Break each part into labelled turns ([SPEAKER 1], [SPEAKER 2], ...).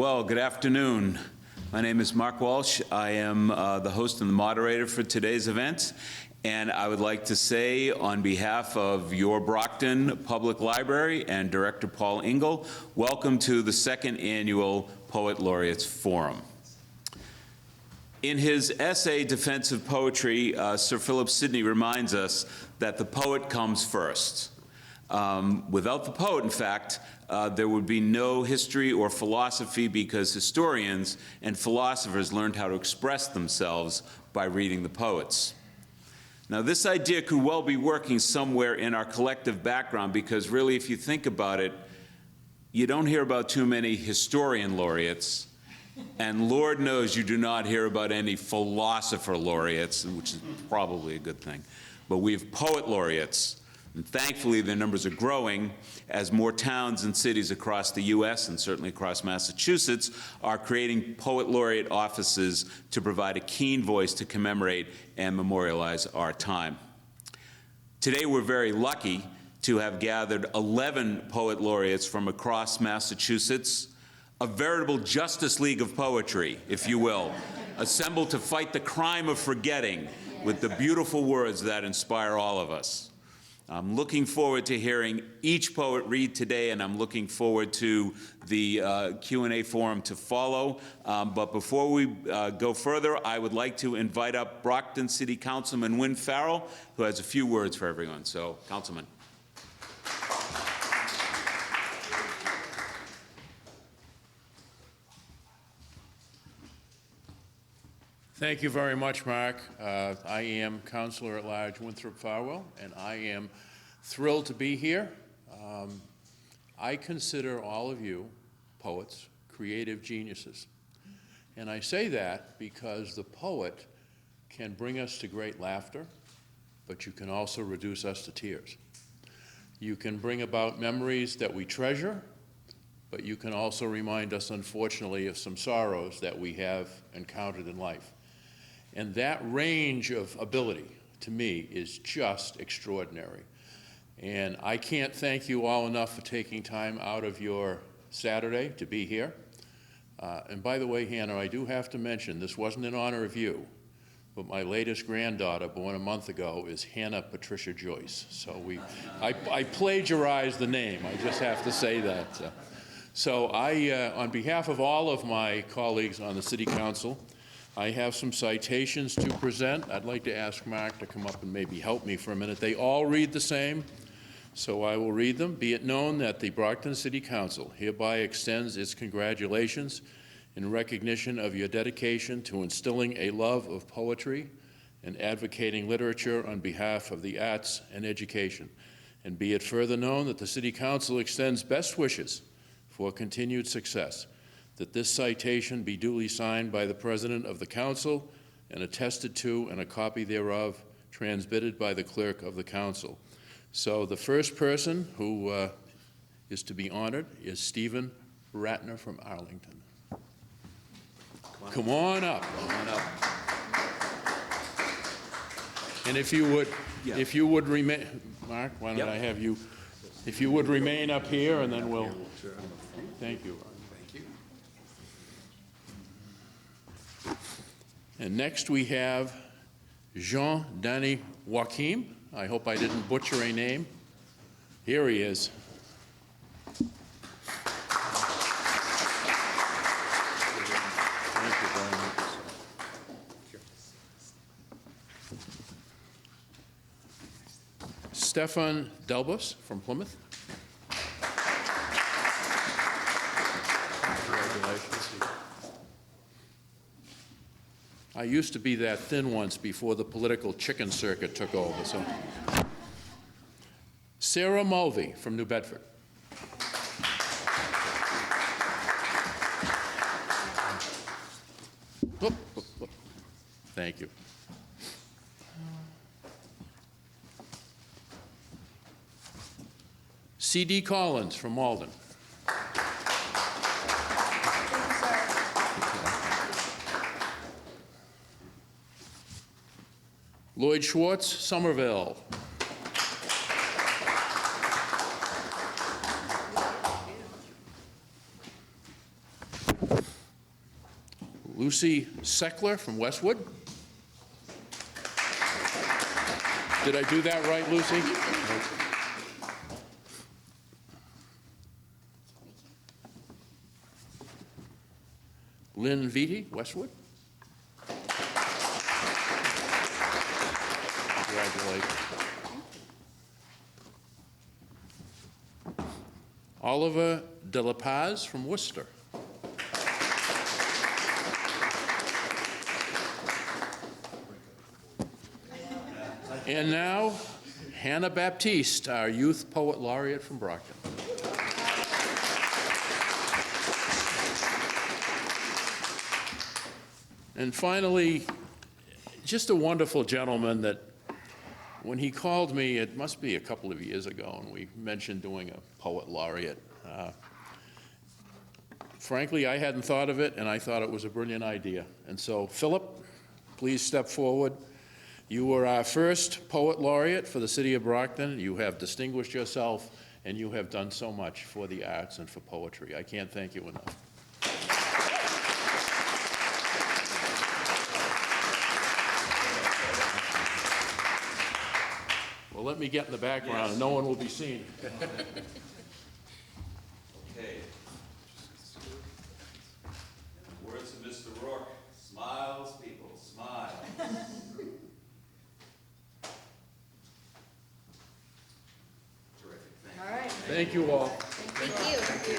[SPEAKER 1] Well, good afternoon. My name is Mark Walsh. I am the host and the moderator for today's event, and I would like to say on behalf of your Brockton Public Library and Director Paul Engel, welcome to the second annual Poet Laureates Forum. In his essay, Defense of Poetry, Sir Philip Sidney reminds us that the poet comes first. Without the poet, in fact, there would be no history or philosophy, because historians and philosophers learned how to express themselves by reading the poets. Now, this idea could well be working somewhere in our collective background, because really, if you think about it, you don't hear about too many historian laureates, and Lord knows you do not hear about any philosopher laureates, which is probably a good thing. But we have poet laureates. And thankfully, their numbers are growing as more towns and cities across the U.S. and certainly across Massachusetts are creating poet laureate offices to provide a keen voice to commemorate and memorialize our time. Today, we're very lucky to have gathered 11 poet laureates from across Massachusetts, a veritable Justice League of poetry, if you will, assembled to fight the crime of forgetting with the beautiful words that inspire all of us. I'm looking forward to hearing each poet read today, and I'm looking forward to the Q&A forum to follow. But before we go further, I would like to invite up Brockton City Councilman Wynn Farrell, who has a few words for everyone. So, Councilman.
[SPEAKER 2] Thank you very much, Mark. I am Councilor at Large Winthrop Farwell, and I am thrilled to be here. I consider all of you poets creative geniuses. And I say that because the poet can bring us to great laughter, but you can also reduce us to tears. You can bring about memories that we treasure, but you can also remind us, unfortunately, of some sorrows that we have encountered in life. And that range of ability, to me, is just extraordinary. And I can't thank you all enough for taking time out of your Saturday to be here. And by the way, Hannah, I do have to mention, this wasn't in honor of you, but my latest granddaughter, born a month ago, is Hannah Patricia Joyce. So I plagiarized the name, I just have to say that. So I, on behalf of all of my colleagues on the City Council, I have some citations to present. I'd like to ask Mark to come up and maybe help me for a minute. They all read the same, so I will read them. Be it known that the Brockton City Council hereby extends its congratulations in recognition of your dedication to instilling a love of poetry and advocating literature on behalf of the arts and education. And be it further known that the City Council extends best wishes for continued success. That this citation be duly signed by the President of the Council and attested to, and a copy thereof transmitted by the Clerk of the Council. So the first person who is to be honored is Stephen Ratner from Arlington. Come on up. Come on up. And if you would remain, Mark, why don't I have you, if you would remain up here, and then we'll, thank you. And next we have Jean-Danny Joachim. I hope I didn't butcher a name. Here he is. Thank you very much. Stefan Delbus from Plymouth. Congratulations. I used to be that thin once before the political chicken circuit took over. So, Sarah Mulvey from New Bedford. Thank you. C.D. Collins from Malden. Lloyd Schwartz, Somerville. Lucy Seckler from Westwood. Did I do that right, Lucy? Lynn Vitti, Westwood. Congratulations. Oliver De La Paz from Worcester. And now, Hannah Baptiste, our Youth Poet Laureate from Brockton. And finally, just a wonderful gentleman that when he called me, it must be a couple of years ago, and we mentioned doing a poet laureate. Frankly, I hadn't thought of it, and I thought it was a brilliant idea. And so, Philip, please step forward. You were our first poet laureate for the city of Brockton. You have distinguished yourself, and you have done so much for the arts and for poetry. I can't thank you enough. Well, let me get in the background, and no one will be seen.
[SPEAKER 1] Okay. Words of Mr. Rourke. Smiles, people, smile. Terrific.
[SPEAKER 3] All right.
[SPEAKER 2] Thank you all.
[SPEAKER 3] Thank you. Thank you.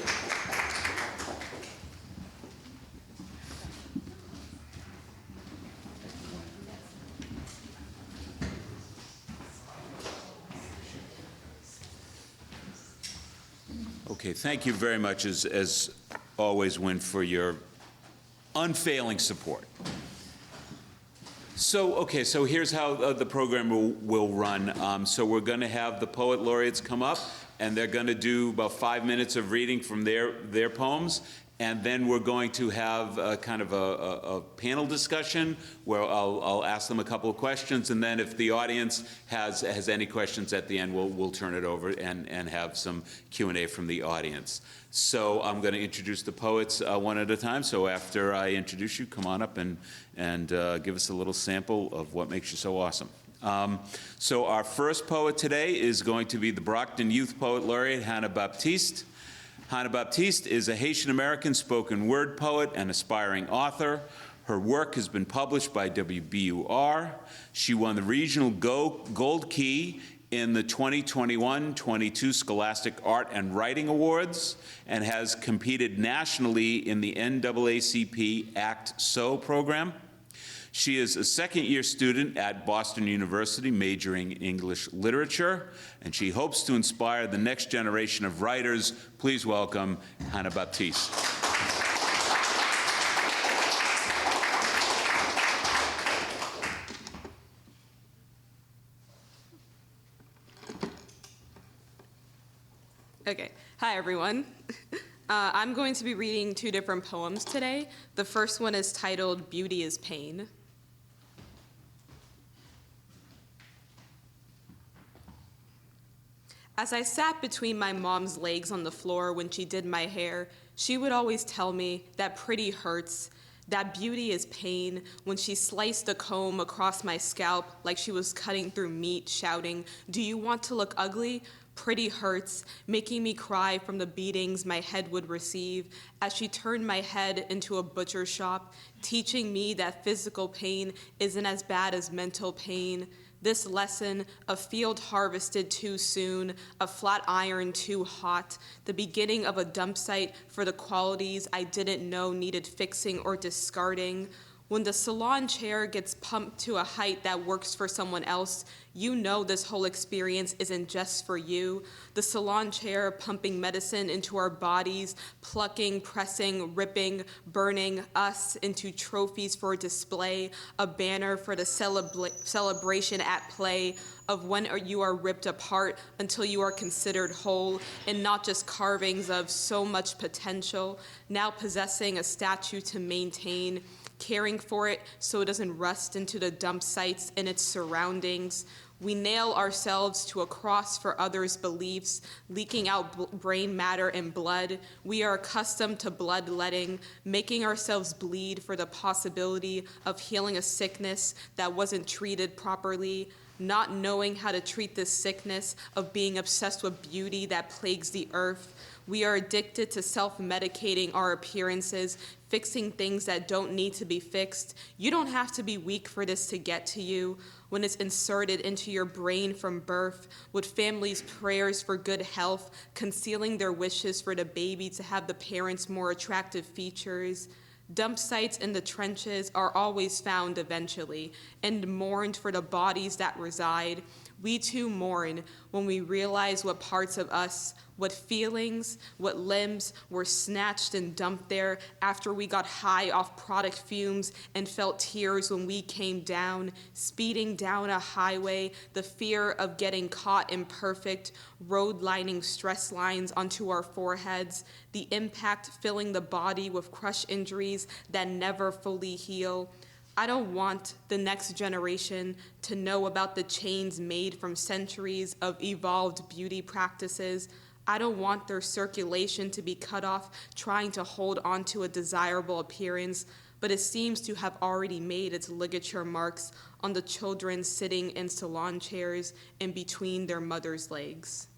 [SPEAKER 1] Okay, thank you very much, as always, Wynn, for your unfailing support. So here's how the program will run. So we're going to have the poet laureates come up, and they're going to do about 5 minutes of reading from their poems, and then we're going to have a kind of a panel discussion where I'll ask them a couple of questions, and then if the audience has any questions at the end, we'll turn it over and have some Q&A from the audience. So I'm going to introduce the poets one at a time. So after I introduce you, come on up and give us a little sample of what makes you so awesome. So our first poet today is going to be the Brockton Youth Poet Laureate, Hannah Baptiste. Hannah Baptiste is a Haitian-American spoken word poet and aspiring author. Her work has been published by WBUR. She won the Regional Gold Key in the 2021-22 Scholastic Art and Writing Awards and has competed nationally in the NAACP Act So program. She is a second-year student at Boston University, majoring in English literature, and she hopes to inspire the next generation of writers. Please welcome Hannah Baptiste.
[SPEAKER 4] Okay. Hi, everyone. I'm going to be reading 2 different poems today. The first one is titled Beauty is Pain. As I sat between my mom's legs on the floor when she did my hair, she would always tell me that pretty hurts, that beauty is pain, when she sliced a comb across my scalp like she was cutting through meat, shouting, "Do you want to look ugly? Pretty hurts," making me cry from the beatings my head would receive as she turned my head into a butcher shop, teaching me that physical pain isn't as bad as mental pain. This lesson, a field harvested too soon, a flat iron too hot, the beginning of a dump site for the qualities I didn't know needed fixing or discarding. When the salon chair gets pumped to a height that works for someone else, you know this whole experience isn't just for you. The salon chair pumping medicine into our bodies, plucking, pressing, ripping, burning us into trophies for display, a banner for the celebration at play of when you are ripped apart until you are considered whole, and not just carvings of so much potential, now possessing a statue to maintain, caring for it so it doesn't rust into the dump sites and its surroundings. We nail ourselves to a cross for others' beliefs, leaking out brain matter and blood. We are accustomed to bloodletting, making ourselves bleed for the possibility of healing a sickness that wasn't treated properly, not knowing how to treat this sickness of being obsessed with beauty that plagues the earth. We are addicted to self-medicating our appearances, fixing things that don't need to be fixed. You don't have to be weak for this to get to you. When it's inserted into your brain from birth, with families' prayers for good health, concealing their wishes for the baby to have the parents' more attractive features. Dump sites in the trenches are always found eventually, and mourned for the bodies that reside. We too mourn when we realize what parts of us, what feelings, what limbs were snatched and dumped there after we got high off product fumes and felt tears when we came down, speeding down a highway, the fear of getting caught imperfect, road lining stress lines onto our foreheads, the impact filling the body with crush injuries that never fully heal. I don't want the next generation to know about the chains made from centuries of evolved beauty practices. I don't want their circulation to be cut off trying to hold onto a desirable appearance, but it seems to have already made its ligature marks on the children sitting in salon chairs in between their mothers' legs.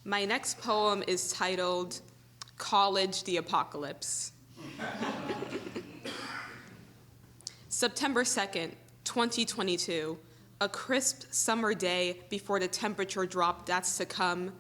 [SPEAKER 4] My next poem is titled, College the Apocalypse. September 2nd, 2022, a crisp summer day before the temperature drop that's to come.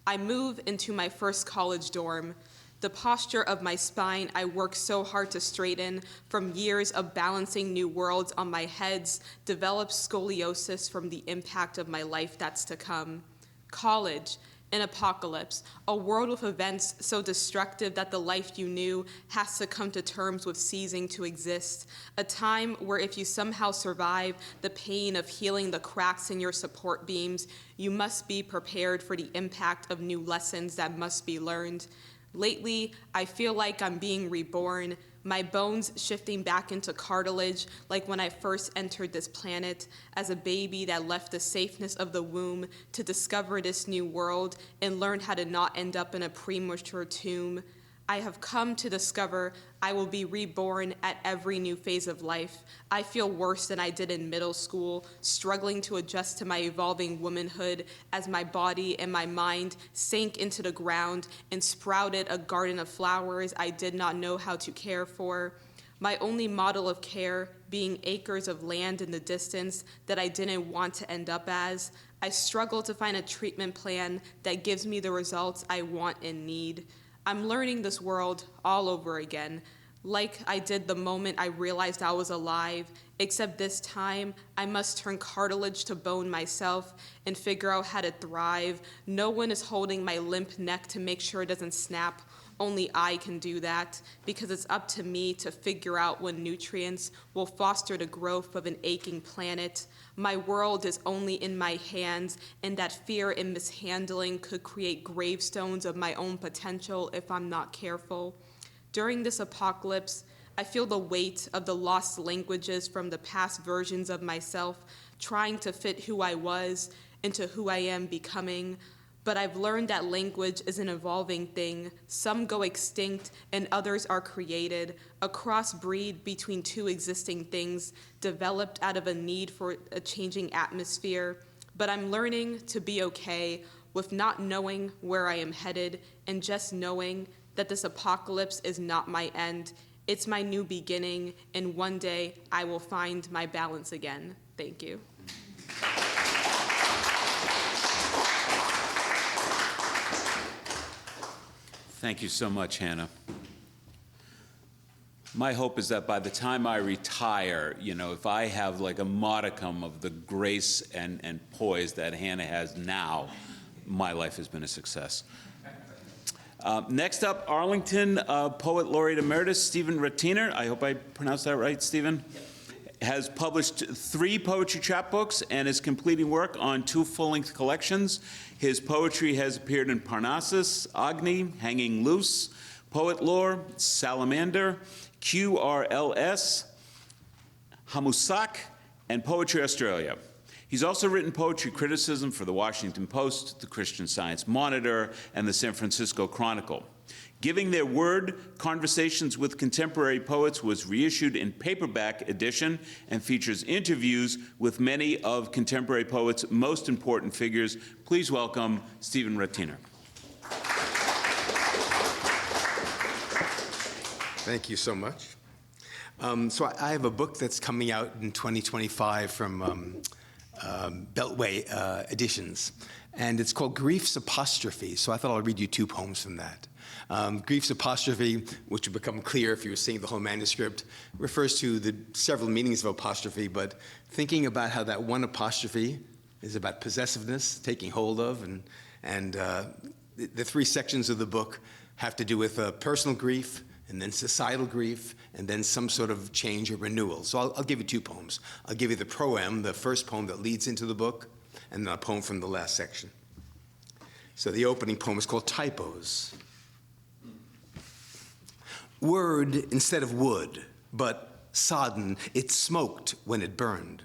[SPEAKER 4] I move into my first college dorm. The posture of my spine I work so hard to straighten from years of balancing new worlds on my heads develops scoliosis from the impact of my life that's to come. College, an apocalypse, a world with events so destructive that the life you knew has to come to terms with ceasing to exist. A time where if you somehow survive the pain of healing the cracks in your support beams, you must be prepared for the impact of new lessons that must be learned. Lately, I feel like I'm being reborn, my bones shifting back into cartilage like when I first entered this planet as a baby that left the safeness of the womb to discover this new world and learn how to not end up in a premature tomb. I have come to discover I will be reborn at every new phase of life. I feel worse than I did in middle school, struggling to adjust to my evolving womanhood as my body and my mind sank into the ground and sprouted a garden of flowers I did not know how to care for. My only model of care being acres of land in the distance that I didn't want to end up as. I struggle to find a treatment plan that gives me the results I want and need. I'm learning this world all over again, like I did the moment I realized I was alive, except this time I must turn cartilage to bone myself and figure out how to thrive. No one is holding my limp neck to make sure it doesn't snap. Only I can do that, because it's up to me to figure out what nutrients will foster the growth of an aching planet. My world is only in my hands, and that fear and mishandling could create gravestones of my own potential if I'm not careful. During this apocalypse, I feel the weight of the lost languages from the past versions of myself, trying to fit who I was into who I am becoming. But I've learned that language is an evolving thing. Some go extinct and others are created, a crossbreed between two existing things, developed out of a need for a changing atmosphere. But I'm learning to be okay with not knowing where I am headed and just knowing that this apocalypse is not my end. It's my new beginning, and one day I will find my balance again. Thank you.
[SPEAKER 1] Thank you so much, Hannah. My hope is that by the time I retire, if I have like a modicum of the grace and poise that Hannah has now, my life has been a success. Next up, Arlington Poet Laureate Emeritus Stephen Rettiner. I hope I pronounced that right, Stephen. Has published 3 poetry chapbooks and is completing work on 2 full-length collections. His poetry has appeared in Parnassus, Agni, Hanging Loose, Poet Lore, Salamander, QRLS, Hamusak, and Poetry Australia. He's also written poetry criticism for the Washington Post, the Christian Science Monitor, and the San Francisco Chronicle. Giving Their Word, Conversations with Contemporary Poets was reissued in paperback edition and features interviews with many of contemporary poets' most important figures. Please welcome Stephen Ratiner.
[SPEAKER 3] Thank you so much. So I have a book that's coming out in 2025 from Beltway Editions, and it's called Grief's Apostrophe, so I thought I'll read you 2 poems from that. Grief's Apostrophe, which will become clear if you were seeing the whole manuscript, refers to the several meanings of apostrophe, but thinking about how that one apostrophe is about possessiveness, taking hold of, and the 3 sections of the book have to do with personal grief, and then societal grief, and then some sort of change or renewal. So I'll give you 2 poems. I'll give you the proem, the first poem that leads into the book, and then a poem from the last section. So the opening poem is called Typos. Word instead of wood, but sodden, it smoked when it burned.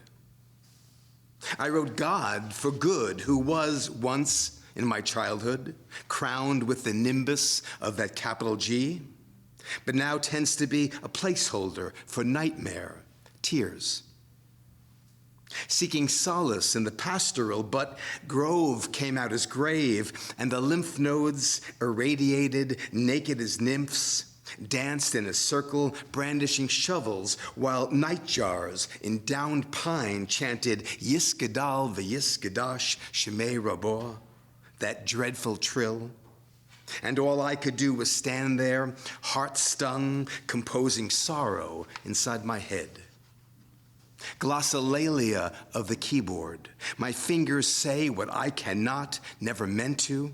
[SPEAKER 3] I wrote God for good, who was once in my childhood, crowned with the nimbus of that capital G, but now tends to be a placeholder for nightmare, tears. Seeking solace in the pastoral, but grove came out as grave, and the lymph nodes irradiated, naked as nymphs, danced in a circle, brandishing shovels, while nightjars in downed pine chanted Yiskadal v'Yiskadash Shemei Rabor, that dreadful trill. And all I could do was stand there, heart stung, composing sorrow inside my head. Glossolalia of the keyboard. My fingers say what I cannot, never meant to.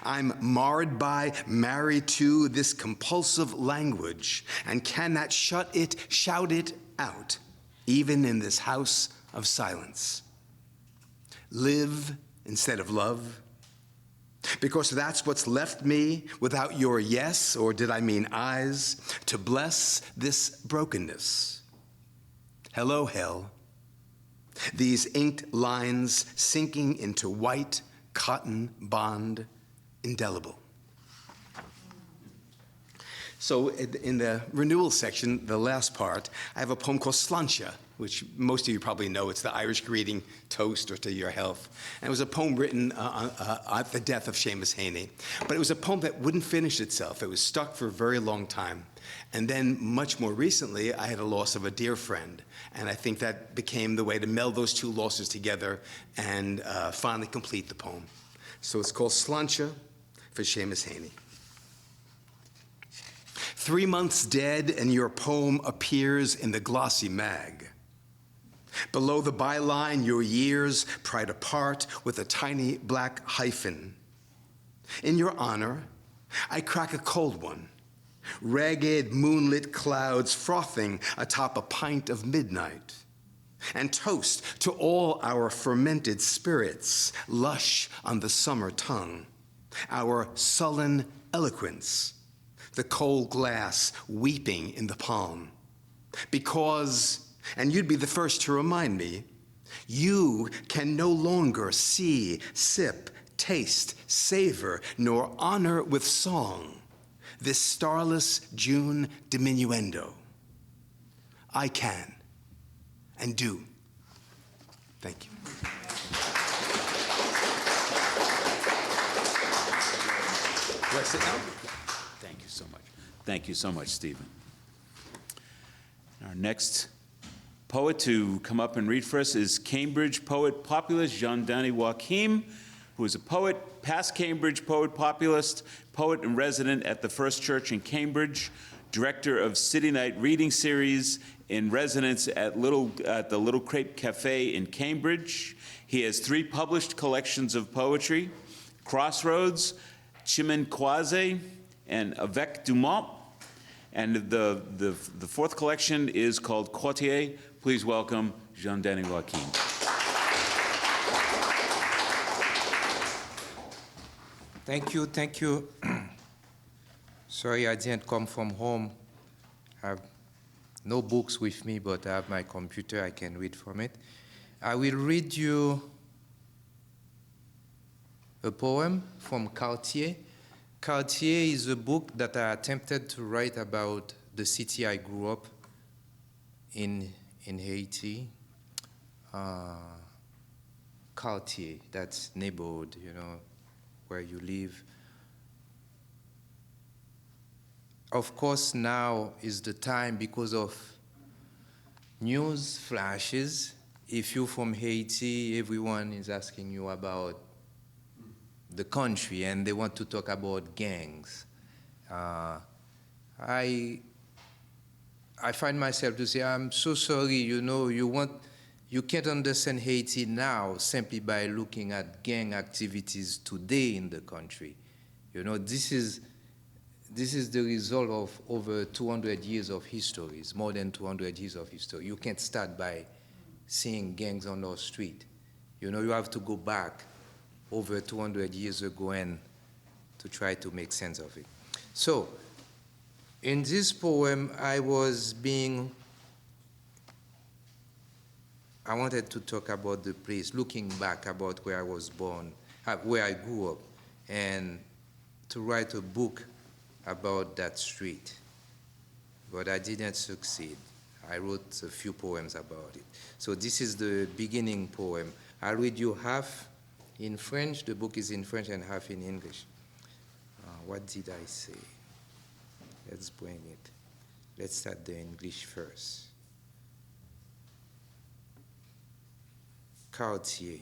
[SPEAKER 3] I'm marred by, married to this compulsive language, and cannot shout it out, even in this house of silence. Live instead of love. Because that's what's left me without your yes, or did I mean eyes, to bless this brokenness. Hello, hell. These inked lines sinking into white cotton bond, indelible. So in the renewal section, the last part, I have a poem called Sláinte, which most of you probably know. It's the Irish greeting, toast, or to your health. And it was a poem written at the death of Seamus Heaney. But it was a poem that wouldn't finish itself. It was stuck for a very long time. And then much more recently, I had a loss of a dear friend. And I think that became the way to meld those 2 losses together and finally complete the poem. So it's called Sláinte for Seamus Heaney. 3 months dead, and your poem appears in the glossy mag. Below the byline, your years pried apart with a tiny black hyphen. In your honor, I crack a cold one. Ragged moonlit clouds frothing atop a pint of midnight. And toast to all our fermented spirits, lush on the summer tongue. Our sullen eloquence, the cold glass weeping in the palm. Because, and you'd be the first to remind me, you can no longer see, sip, taste, savor, nor honor with song this starless June diminuendo. I can and do. Thank you. Do I sit down?
[SPEAKER 1] Thank you so much. Thank you so much, Stephen. Our next poet to come up and read for us is Cambridge poet populist Jean-Denis Joachim, who is a poet, past Cambridge poet populist, poet and resident at the First Church in Cambridge, director of City Night Reading Series in residence at the Little Crepe Cafe in Cambridge. He has 3 published collections of poetry, Crossroads, Chimenquaze, and Avec du Mont. And the 4th collection is called Quartier. Please welcome Jean-Denis Joachim.
[SPEAKER 5] Thank you. Sorry, I didn't come from home. I have no books with me, but I have my computer. I can read from it. I will read you a poem from Cartier. Cartier is a book that I attempted to write about the city I grew up in Haiti. Cartier, that's neighborhood, you know, where you live. Of course, now is the time because of news flashes. If you're from Haiti, everyone is asking you about the country and they want to talk about gangs. I find myself to say, I'm so sorry, you know, you can't understand Haiti now simply by looking at gang activities today in the country. You know, this is the result of over 200 years of history. It's more than 200 years of history. You can't start by seeing gangs on our street. You know, you have to go back over 200 years ago and to try to make sense of it. So, in this poem, I wanted to talk about the place, looking back about where I was born, where I grew up, and to write a book about that street. But I didn't succeed. I wrote a few poems about it. So this is the beginning poem. I'll read you half in French. The book is in French and half in English. What did I say? Let's bring it. Let's start the English first. Quartier,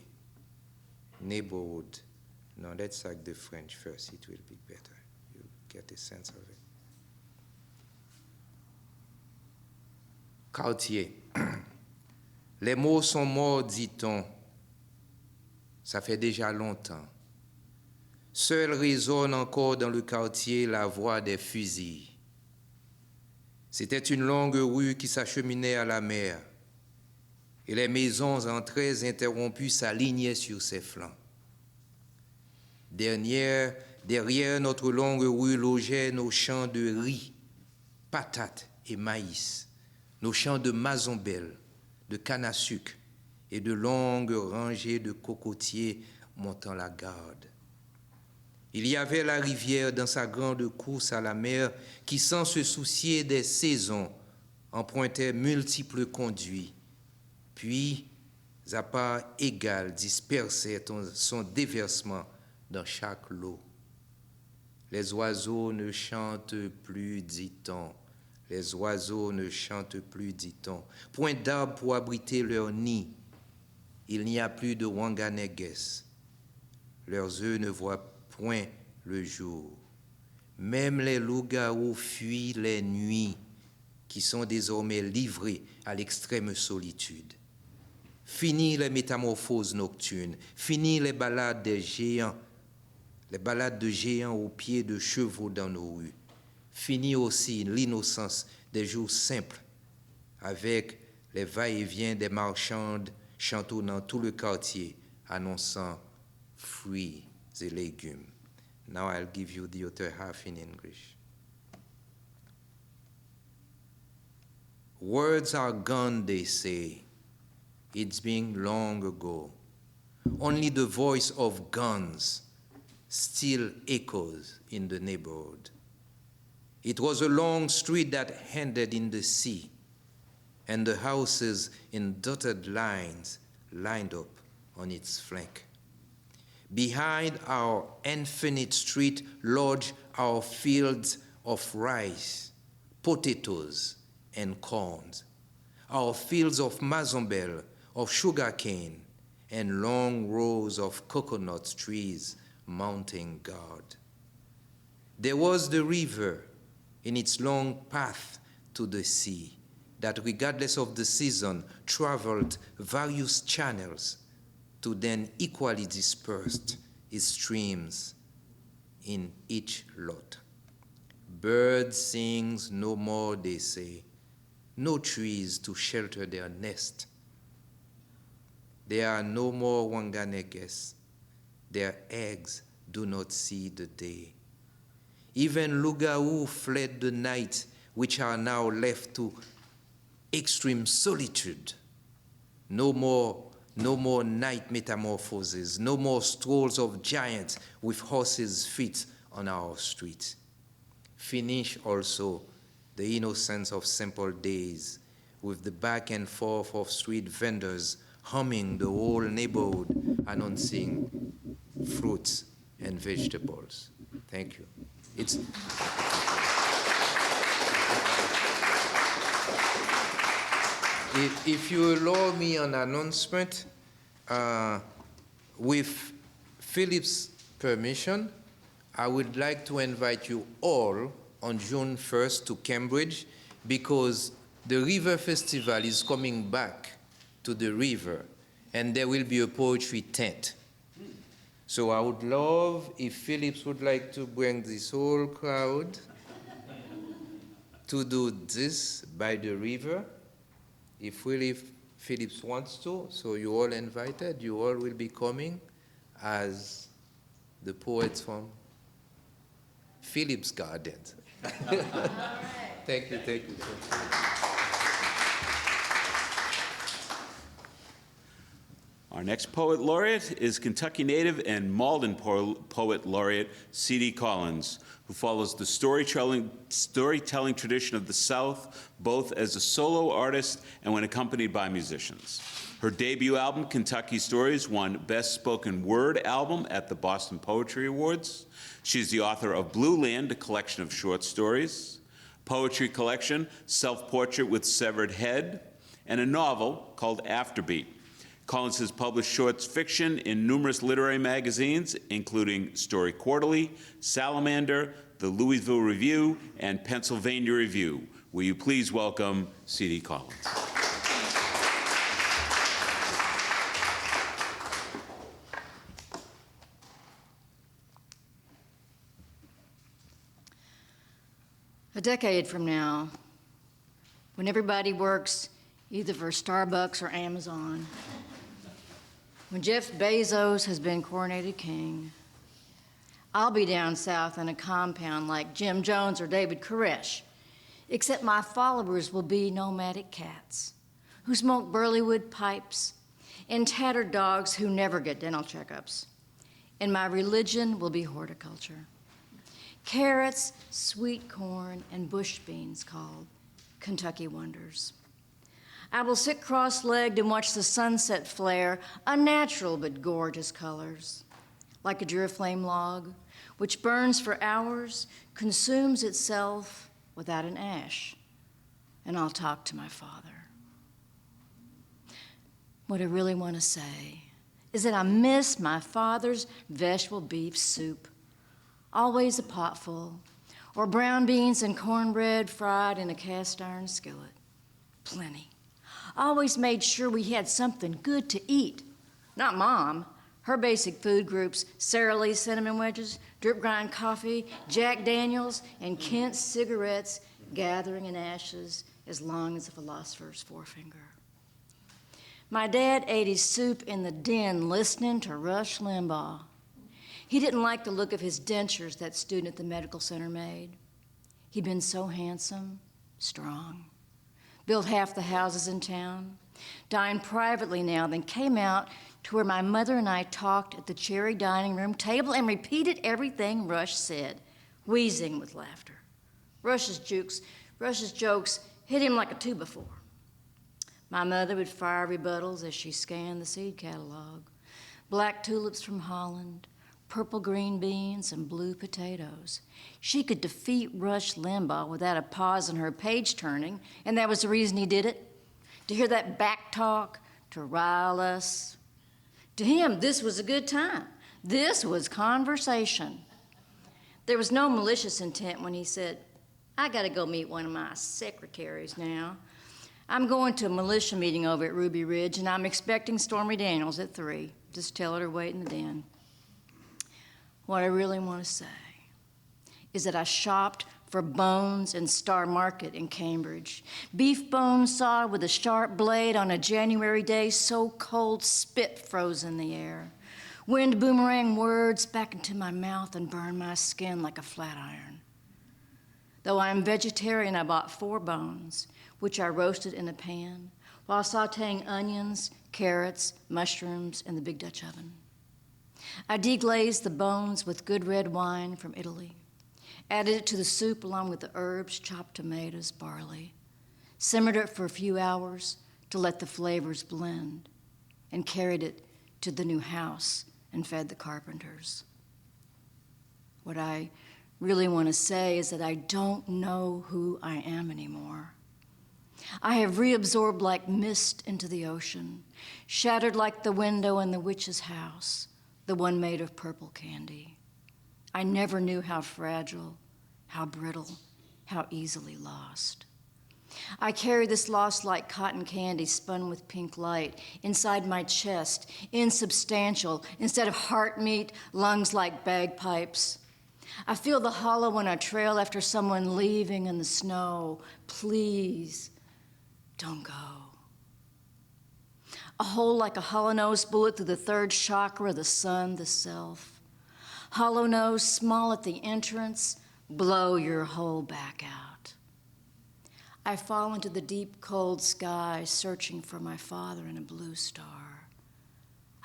[SPEAKER 5] neighborhood. No, let's start the French first. It will be better. You get a sense of it. Quartier. Les mots sont morts, dit-on. Ça fait déjà longtemps. Seule résonne encore dans le quartier la voix des fusils. C'était une longue rue qui s'acheminait à la mer, et les maisons en traits interrompus s'alignaient sur ses flancs. Derrière notre longue rue logeaient nos champs de riz, patates et maïs, nos champs de mazombelle, de canne à sucre et de longues rangées de cocotiers montant la garde. Il y avait la rivière dans sa grande course à la mer qui, sans se soucier des saisons, empruntait multiples conduits, puis, à part égale, dispersait son déversement dans chaque lot. Les oiseaux ne chantent plus, dit-on. Les oiseaux ne chantent plus, dit-on. Point d'arbre pour abriter leur nid. Il n'y a plus de wanganegues. Leurs œufs ne voient point le jour. Même les loups-garous fuient les nuits qui sont désormais livrés à l'extrême solitude. Fini les métamorphoses nocturnes, fini les balades des géants, les balades de géants aux pieds de chevaux dans nos rues. Fini aussi l'innocence des jours simples avec les va-et-vient des marchandes chantonnant tout le quartier, annonçant fruits et légumes. Now I'll give you the other half in English. Words are gone, they say. It's been long ago. Only the voice of guns still echoes in the neighborhood. It was a long street that ended in the sea, and the houses in dotted lines lined up on its flank. Behind our infinite street lodge our fields of rice, potatoes, and corn, our fields of mazombelle, of sugarcane, and long rows of coconut trees mounting guard. There was the river in its long path to the sea that, regardless of the season, traveled various channels to then equally disperse its streams in each lot. Birds sing no more, they say, no trees to shelter their nest. There are no more wanganegues. Their eggs do not see the day. Even loups-garous fled the night, which are now left to extreme solitude. No more night metamorphoses, no more strolls of giants with horses' feet on our streets. Finish also the innocence of simple days with the back and forth of street vendors humming the whole neighborhood, announcing fruits and vegetables. Thank you. If you allow me an announcement, with Philip's permission, I would like to invite you all on June 1st to Cambridge, because the River Festival is coming back to the river, and there will be a poetry tent. So I would love if Phillips would like to bring this whole crowd to do this by the river, if really Phillips wants to. So you all invited, you all will be coming as the poets from Phillips Gardens. Thank you, thank you.
[SPEAKER 1] Our next poet laureate is Kentucky native and Malden poet laureate C.D. Collins, who follows the storytelling tradition of the South, both as a solo artist and when accompanied by musicians. Her debut album, Kentucky Stories, won Best Spoken Word Album at the Boston Poetry Awards. She's the author of Blue Land, a collection of short stories, poetry collection, Self-Portrait with Severed Head, and a novel called Afterbeat. Collins has published short fiction in numerous literary magazines, including Story Quarterly, Salamander, the Louisville Review, and Pennsylvania Review. Will you please welcome C.D. Collins.
[SPEAKER 6] A decade from now, when everybody works either for Starbucks or Amazon, when Jeff Bezos has been coronated king, I'll be down south in a compound like Jim Jones or David Koresh, except my followers will be nomadic cats who smoke burleywood pipes and tattered dogs who never get dental checkups. And my religion will be horticulture. Carrots, sweet corn, and bush beans called Kentucky Wonders. I will sit cross-legged and watch the sunset flare, unnatural but gorgeous colors, like a duraflame log, which burns for hours, consumes itself without an ash, and I'll talk to my Father. What I really want to say is that I miss my father's vegetable beef soup, always a pot full, or brown beans and cornbread fried in a cast iron skillet. Plenty. Always made sure we had something good to eat. Not Mom. Her basic food groups, Sara Lee cinnamon wedges, drip grind coffee, Jack Daniels, and Kent's cigarettes gathering in ashes as long as a philosopher's forefinger. My dad ate his soup in the den listening to Rush Limbaugh. He didn't like the look of his dentures that student at the medical center made. He'd been so handsome, strong, built half the houses in town, dined privately now, then came out to where my mother and I talked at the cherry dining room table and repeated everything Rush said, wheezing with laughter. Rush's jokes hit him like a 2x4. My mother would fire rebuttals as she scanned the seed catalog. Black tulips from Holland, purple green beans, and blue potatoes. She could defeat Rush Limbaugh without a pause in her page turning, and that was the reason he did it, to hear that back talk, to rile us. To him, this was a good time. This was conversation. There was no malicious intent when he said, I gotta go meet one of my secretaries now. I'm going to a militia meeting over at Ruby Ridge, and I'm expecting Stormy Daniels at 3. Just tell her to wait in the den. What I really want to say is that I shopped for bones in Star Market in Cambridge. Beef bones sawed with a sharp blade on a January day so cold spit froze in the air. Wind boomerang words back into my mouth and burned my skin like a flat iron. Though I am vegetarian, I bought 4 bones, which I roasted in a pan while sauteing onions, carrots, mushrooms in the big Dutch oven. I deglazed the bones with good red wine from Italy, added it to the soup along with the herbs, chopped tomatoes, barley, simmered it for a few hours to let the flavors blend, and carried it to the new house and fed the carpenters. What I really want to say is that I don't know who I am anymore. I have reabsorbed like mist into the ocean, shattered like the window in the witch's house, the one made of purple candy. I never knew how fragile, how brittle, how easily lost. I carry this loss like cotton candy spun with pink light inside my chest, insubstantial, instead of heart meat, lungs like bagpipes. I feel the hollow when I trail after someone leaving in the snow. Please, don't go. A hole like a hollow-nosed bullet through the 3rd chakra, the sun, the self. Hollow nose, small at the entrance, blow your whole back out. I fall into the deep, cold sky, searching for my father in a blue star.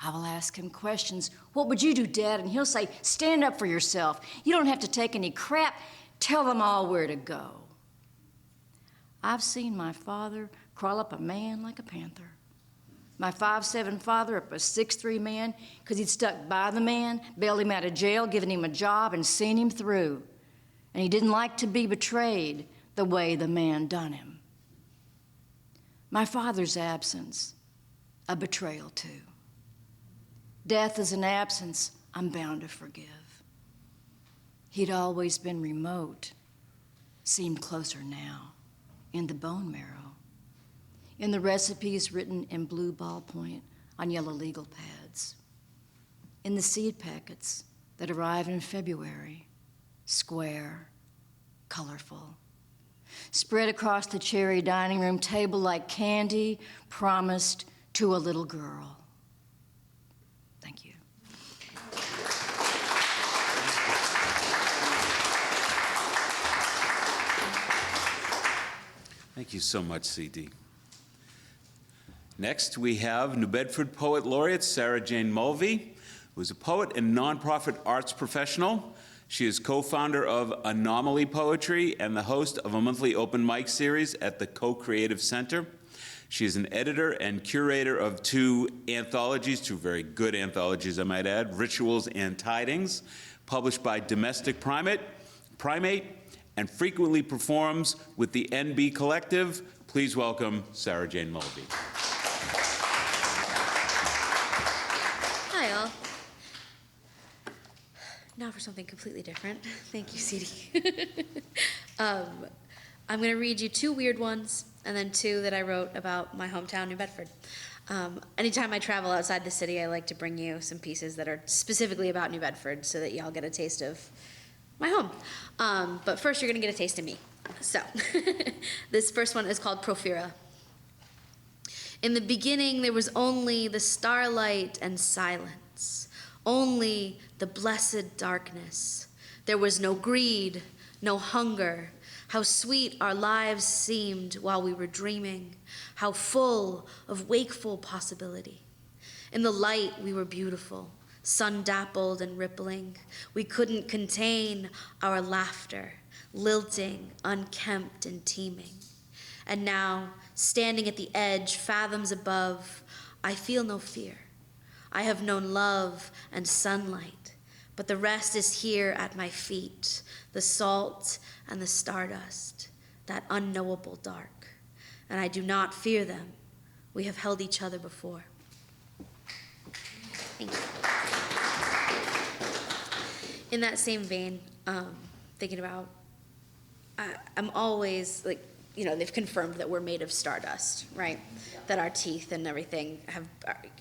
[SPEAKER 6] I will ask him questions. What would you do, Dad? And he'll say, stand up for yourself. You don't have to take any crap. Tell them all where to go. I've seen my father crawl up a man like a panther. My 5'7" father up a 6'3" man because he'd stuck by the man, bailed him out of jail, given him a job, and seen him through. And he didn't like to be betrayed the way the man done him. My father's absence, a betrayal too. Death is an absence I'm bound to forgive. He'd always been remote, seemed closer now, in the bone marrow, in the recipes written in blue ballpoint on yellow legal pads, in the seed packets that arrive in February, square, colorful, spread across the cherry dining room table like candy promised to a little girl. Thank you.
[SPEAKER 1] Thank you so much, C.D. Next, we have New Bedford Poet Laureate Sarah Jane Mulvey, who is a poet and nonprofit arts professional. She is co-founder of Anomaly Poetry and the host of a monthly open mic series at the Co-Creative Center. She is an editor and curator of 2 anthologies, 2 very good anthologies, I might add, Rituals and Tidings, published by Domestic Primate, and frequently performs with the NB Collective. Please welcome Sarah Jane Mulvey.
[SPEAKER 7] Hi, all. Now for something completely different. Thank you, CD. I'm going to read you 2 weird ones, and then 2 that I wrote about my hometown, New Bedford. Anytime I travel outside the city, I like to bring you some pieces that are specifically about New Bedford so that y'all get a taste of my home. But first, you're going to get a taste of me. So, this first one is called Porphyra. In the beginning, there was only the starlight and silence, only the blessed darkness. There was no greed, no hunger. How sweet our lives seemed while we were dreaming, how full of wakeful possibility. In the light, we were beautiful, sun-dappled and rippling. We couldn't contain our laughter, lilting, unkempt, and teeming. And now, standing at the edge, fathoms above, I feel no fear. I have known love and sunlight, but the rest is here at my feet, the salt and the stardust, that unknowable dark. And I do not fear them. We have held each other before. Thank you. In that same vein, thinking about, I'm always like, they've confirmed that we're made of stardust, right? That our teeth and everything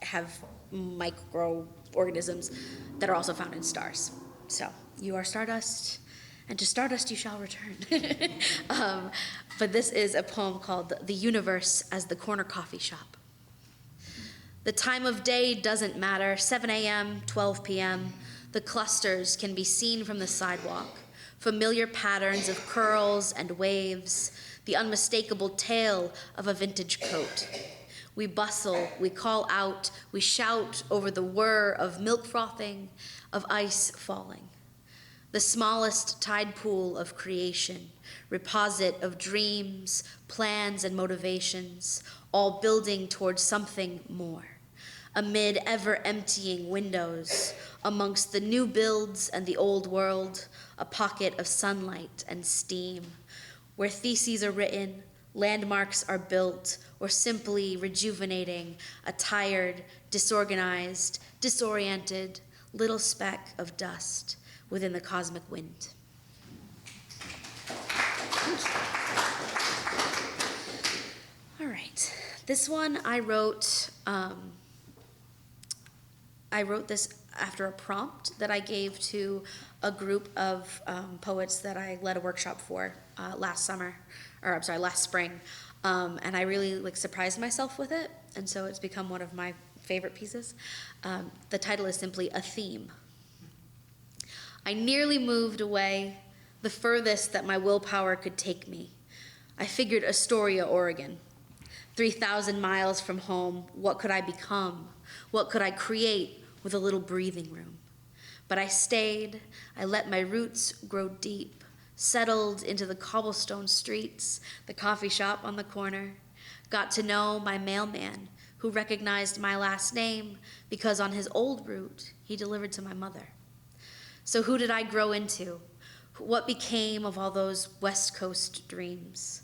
[SPEAKER 7] have microorganisms that are also found in stars. So you are stardust, and to stardust you shall return. But this is a poem called The Universe as the Corner Coffee Shop. The time of day doesn't matter, 7 a.m., 12 p.m., the clusters can be seen from the sidewalk, familiar patterns of curls and waves, the unmistakable tail of a vintage coat. We bustle, we call out, we shout over the whir of milk frothing, of ice falling. The smallest tide pool of creation, reposit of dreams, plans, and motivations, all building towards something more. Amid ever-emptying windows, amongst the new builds and the old world, a pocket of sunlight and steam, where theses are written, landmarks are built, or simply rejuvenating a tired, disorganized, disoriented little speck of dust within the cosmic wind. All right, this one I wrote this after a prompt that I gave to a group of poets that I led a workshop for last spring. And I really surprised myself with it, and so it's become one of my favorite pieces. The title is simply A Theme. I nearly moved away, the furthest that my willpower could take me. I figured Astoria, Oregon. 3,000 miles from home, what could I become? What could I create with a little breathing room? But I stayed, I let my roots grow deep, settled into the cobblestone streets, the coffee shop on the corner, got to know my mailman who recognized my last name because on his old route, he delivered to my mother. So who did I grow into? What became of all those West Coast dreams?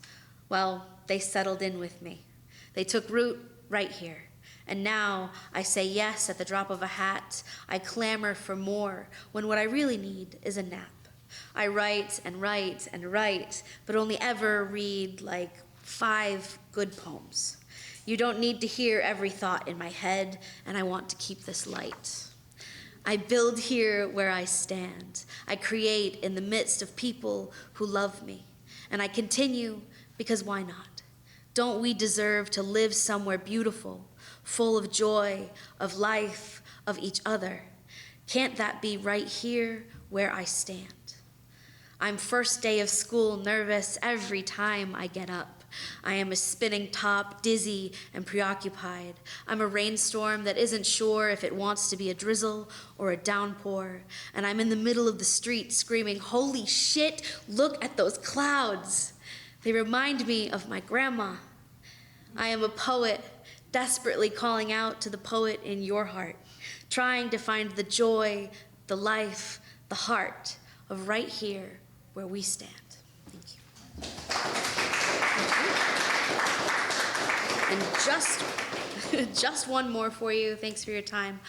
[SPEAKER 7] Well, they settled in with me. They took root right here. And now I say yes at the drop of a hat. I clamor for more when what I really need is a nap. I write and write and write, but only ever read 5 good poems. You don't need to hear every thought in my head, and I want to keep this light. I build here where I stand. I create in the midst of people who love me. And I continue because why not? Don't we deserve to live somewhere beautiful, full of joy, of life, of each other? Can't that be right here where I stand? I'm first day of school nervous every time I get up. I am a spinning top, dizzy and preoccupied. I'm a rainstorm that isn't sure if it wants to be a drizzle or a downpour. And I'm in the middle of the street screaming, holy shit, look at those clouds. They remind me of my grandma. I am a poet, desperately calling out to the poet in your heart, trying to find the joy, the life, the heart of right here where we stand. Thank you. And just one more for you. Thanks for your time.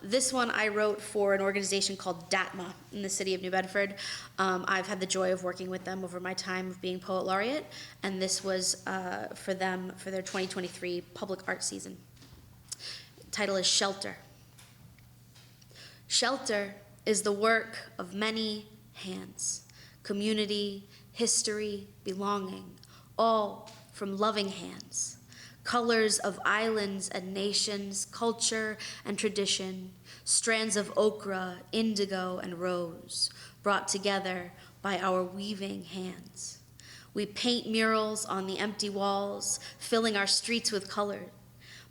[SPEAKER 7] This one I wrote for an organization called DATMA in the city of New Bedford. I've had the joy of working with them over my time of being Poet Laureate, and this was for them for their 2023 public art season. The title is Shelter. Shelter is the work of many hands, community, history, belonging, all from loving hands. Colors of islands and nations, culture and tradition, strands of ochre, indigo, and rose, brought together by our weaving hands. We paint murals on the empty walls, filling our streets with color.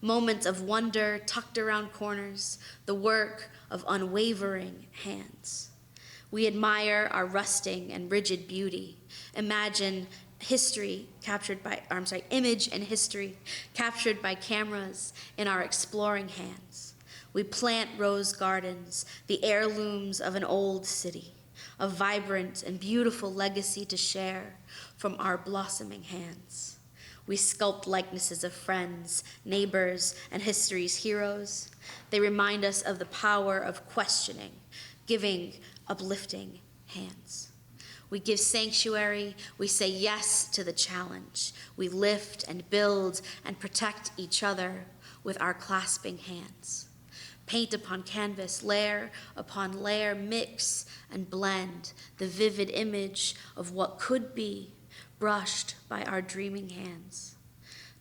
[SPEAKER 7] Moments of wonder tucked around corners, the work of unwavering hands. We admire our rusting and rigid beauty. Imagine image and history captured by cameras in our exploring hands. We plant rose gardens, the heirlooms of an old city, a vibrant and beautiful legacy to share from our blossoming hands. We sculpt likenesses of friends, neighbors, and history's heroes. They remind us of the power of questioning, giving uplifting hands. We give sanctuary, we say yes to the challenge. We lift and build and protect each other with our clasping hands. Paint upon canvas, layer upon layer, mix and blend the vivid image of what could be, brushed by our dreaming hands.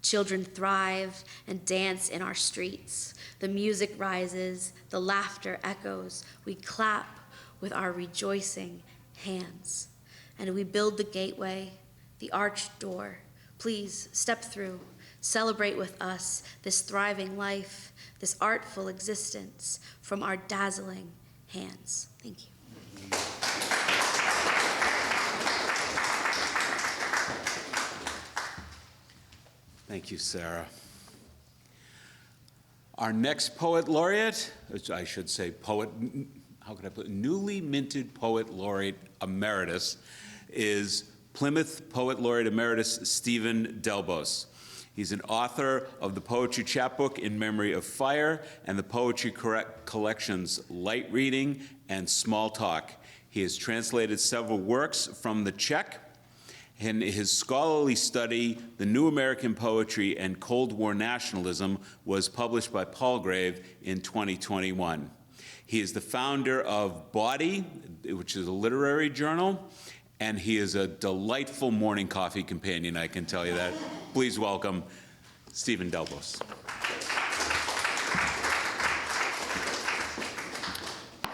[SPEAKER 7] Children thrive and dance in our streets. The music rises, the laughter echoes. We clap with our rejoicing hands. And we build the gateway, the arched door. Please step through, celebrate with us this thriving life, this artful existence from our dazzling hands. Thank you.
[SPEAKER 1] Thank you, Sarah. Our next poet laureate, which I should say poet, how could I put it? Newly minted poet laureate emeritus is Plymouth Poet Laureate Emeritus Stephen Delbos. He's an author of the poetry chapbook In Memory of Fire and the poetry collections Light Reading and Small Talk. He has translated several works from the Czech. In his scholarly study, The New American Poetry and Cold War Nationalism, was published by Palgrave in 2021. He is the founder of Body, which is a literary journal, and he is a delightful morning coffee companion, I can tell you that. Please welcome Stephen Delbos.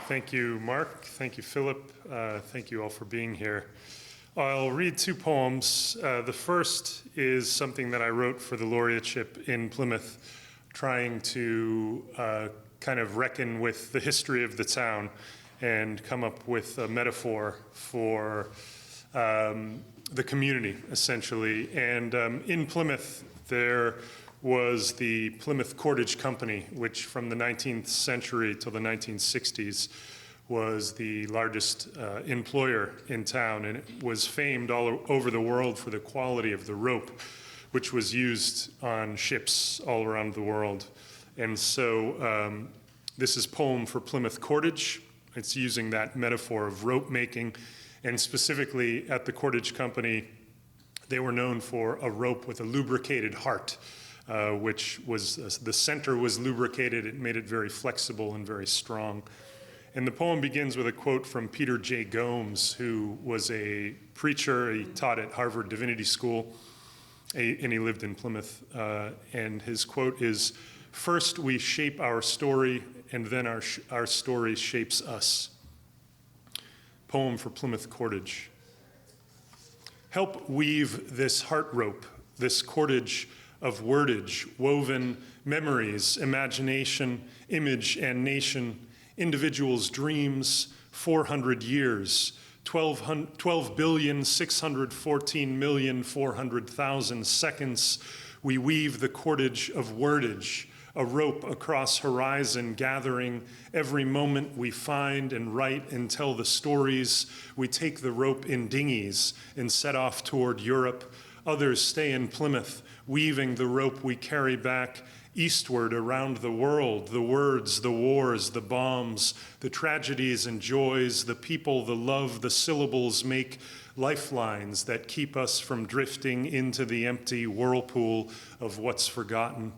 [SPEAKER 8] Thank you, Mark. Thank you, Philip. Thank you all for being here. I'll read two poems. The first is something that I wrote for the laureateship in Plymouth, trying to kind of reckon with the history of the town and come up with a metaphor for the community, essentially. And in Plymouth, there was the Plymouth Cordage Company, which from the 19th century till the 1960s was the largest employer in town, and it was famed all over the world for the quality of the rope, which was used on ships all around the world. And so this is Poem for Plymouth Cordage. It's using that metaphor of rope making, and specifically at the Cordage Company, they were known for a rope with a lubricated heart, which was, the center was lubricated. It made it very flexible and very strong. And the poem begins with a quote from Peter J. Gomes, who was a preacher. He taught at Harvard Divinity School, and he lived in Plymouth. And his quote is, "First we shape our story, and then our story shapes us." Poem for Plymouth Cordage. Help weave this heart rope, this cordage of wordage, woven memories, imagination, image, and nation, individuals' dreams, 400 years, 12,614,400,000 seconds. We weave the cordage of wordage, a rope across horizon, gathering every moment we find and write and tell the stories. We take the rope in dinghies and set off toward Europe. Others stay in Plymouth, weaving the rope we carry back eastward around the world, the words, the wars, the bombs, the tragedies and joys, the people, the love, the syllables make lifelines that keep us from drifting into the empty whirlpool of what's forgotten.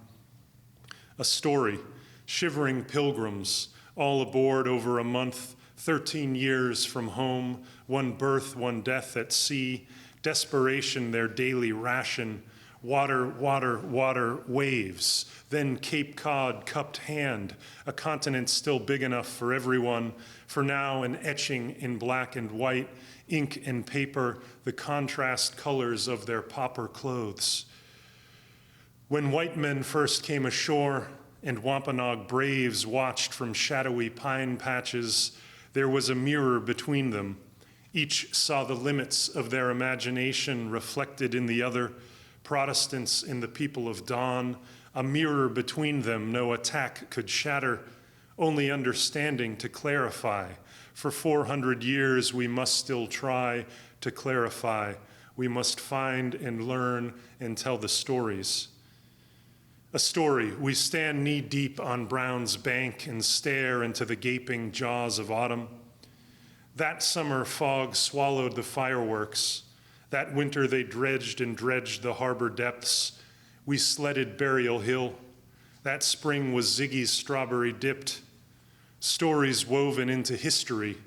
[SPEAKER 8] A story, shivering pilgrims, all aboard over a month, 13 years from home, one birth, one death at sea, desperation their daily ration, water, water, water, waves, then Cape Cod cupped hand, a continent still big enough for everyone, for now an etching in black and white, ink and paper, the contrast colors of their pauper clothes. When white men first came ashore and Wampanoag braves watched from shadowy pine patches, there was a mirror between them. Each saw the limits of their imagination reflected in the other, Protestants in the people of dawn, a mirror between them no attack could shatter, only understanding to clarify. For 400 years we must still try to clarify. We must find and learn and tell the stories. A story, we stand knee-deep on Brown's bank and stare into the gaping jaws of autumn. That summer fog swallowed the fireworks. That winter they dredged and dredged the harbor depths. We sledded Burial Hill. That spring was Ziggy's strawberry dipped. Stories woven into history.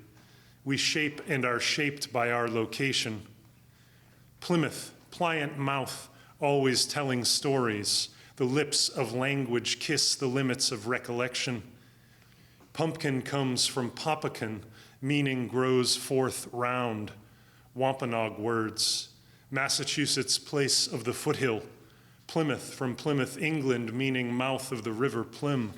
[SPEAKER 8] We shape and are shaped by our location. Plymouth, pliant mouth, always telling stories. The lips of language kiss the limits of recollection. Pumpkin comes from Popacan, meaning grows forth round, Wampanoag words, Massachusetts place of the foothill, Plymouth from Plymouth, England, meaning mouth of the river Plym.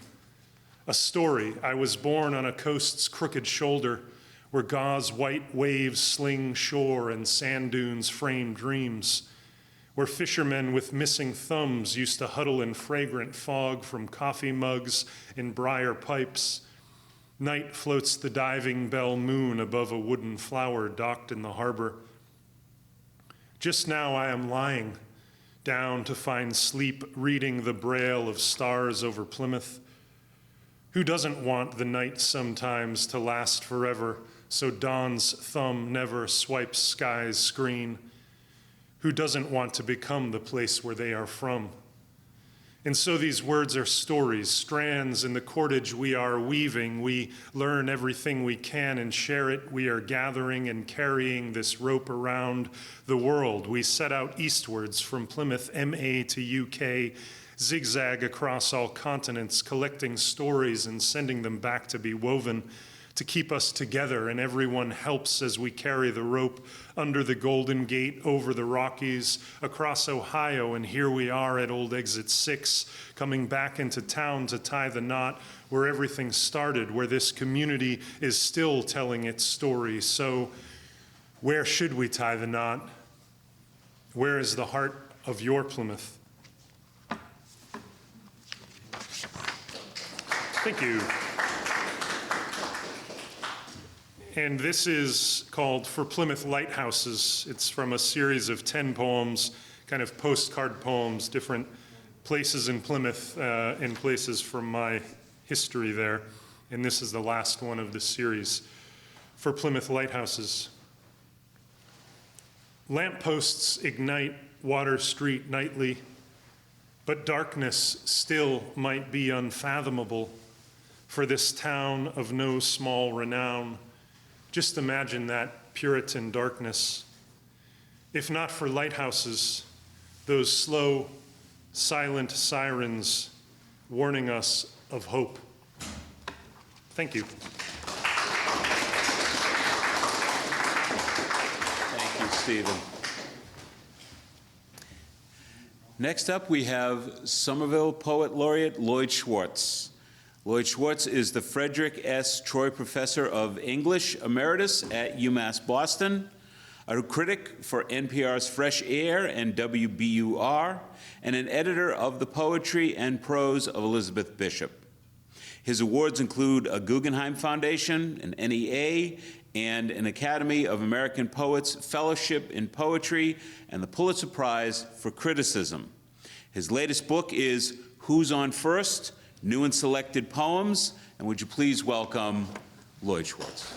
[SPEAKER 8] A story, I was born on a coast's crooked shoulder, where gauze white waves sling shore and sand dunes frame dreams, where fishermen with missing thumbs used to huddle in fragrant fog from coffee mugs in briar pipes. Night floats the diving bell moon above a wooden flower docked in the harbor. Just now I am lying down to find sleep, reading the braille of stars over Plymouth. Who doesn't want the night sometimes to last forever, so dawn's thumb never swipes sky's screen? Who doesn't want to become the place where they are from? And so these words are stories, strands in the cordage we are weaving. We learn everything we can and share it. We are gathering and carrying this rope around the world. We set out eastwards from Plymouth, MA to UK, zigzag across all continents, collecting stories and sending them back to be woven, to keep us together, and everyone helps as we carry the rope under the Golden Gate, over the Rockies, across Ohio, and here we are at Old Exit 6, coming back into town to tie the knot where everything started, where this community is still telling its story. So where should we tie the knot? Where is the heart of your Plymouth? Thank you. And this is called For Plymouth Lighthouses. It's from a series of 10 poems, kind of postcard poems, different places in Plymouth and places from my history there. And this is the last one of the series, For Plymouth Lighthouses. Lampposts ignite Water Street nightly, but darkness still might be unfathomable for this town of no small renown. Just imagine that Puritan darkness. If not for lighthouses, those slow, silent sirens warning us of hope. Thank you.
[SPEAKER 1] Thank you, Stephen. Next up, we have Somerville Poet Laureate Lloyd Schwartz. Lloyd Schwartz is the Frederick S. Troy Professor of English Emeritus at UMass Boston, a critic for NPR's Fresh Air and WBUR, and an editor of the poetry and prose of Elizabeth Bishop. His awards include a Guggenheim Foundation, an NEA, and an Academy of American Poets Fellowship in Poetry, and the Pulitzer Prize for Criticism. His latest book is Who's on First? New and Selected Poems, and would you please welcome Lloyd Schwartz.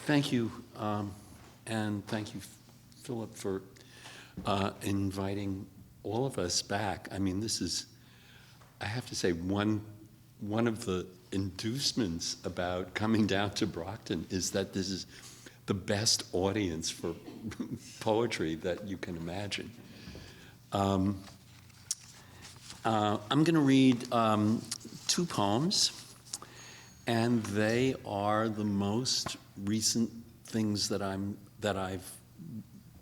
[SPEAKER 9] Thank you, and thank you, Philip, for inviting all of us back. I mean, this is, I have to say, one of the inducements about coming down to Brockton is that this is the best audience for poetry that you can imagine. I'm going to read 2 poems, and they are the most recent things that I've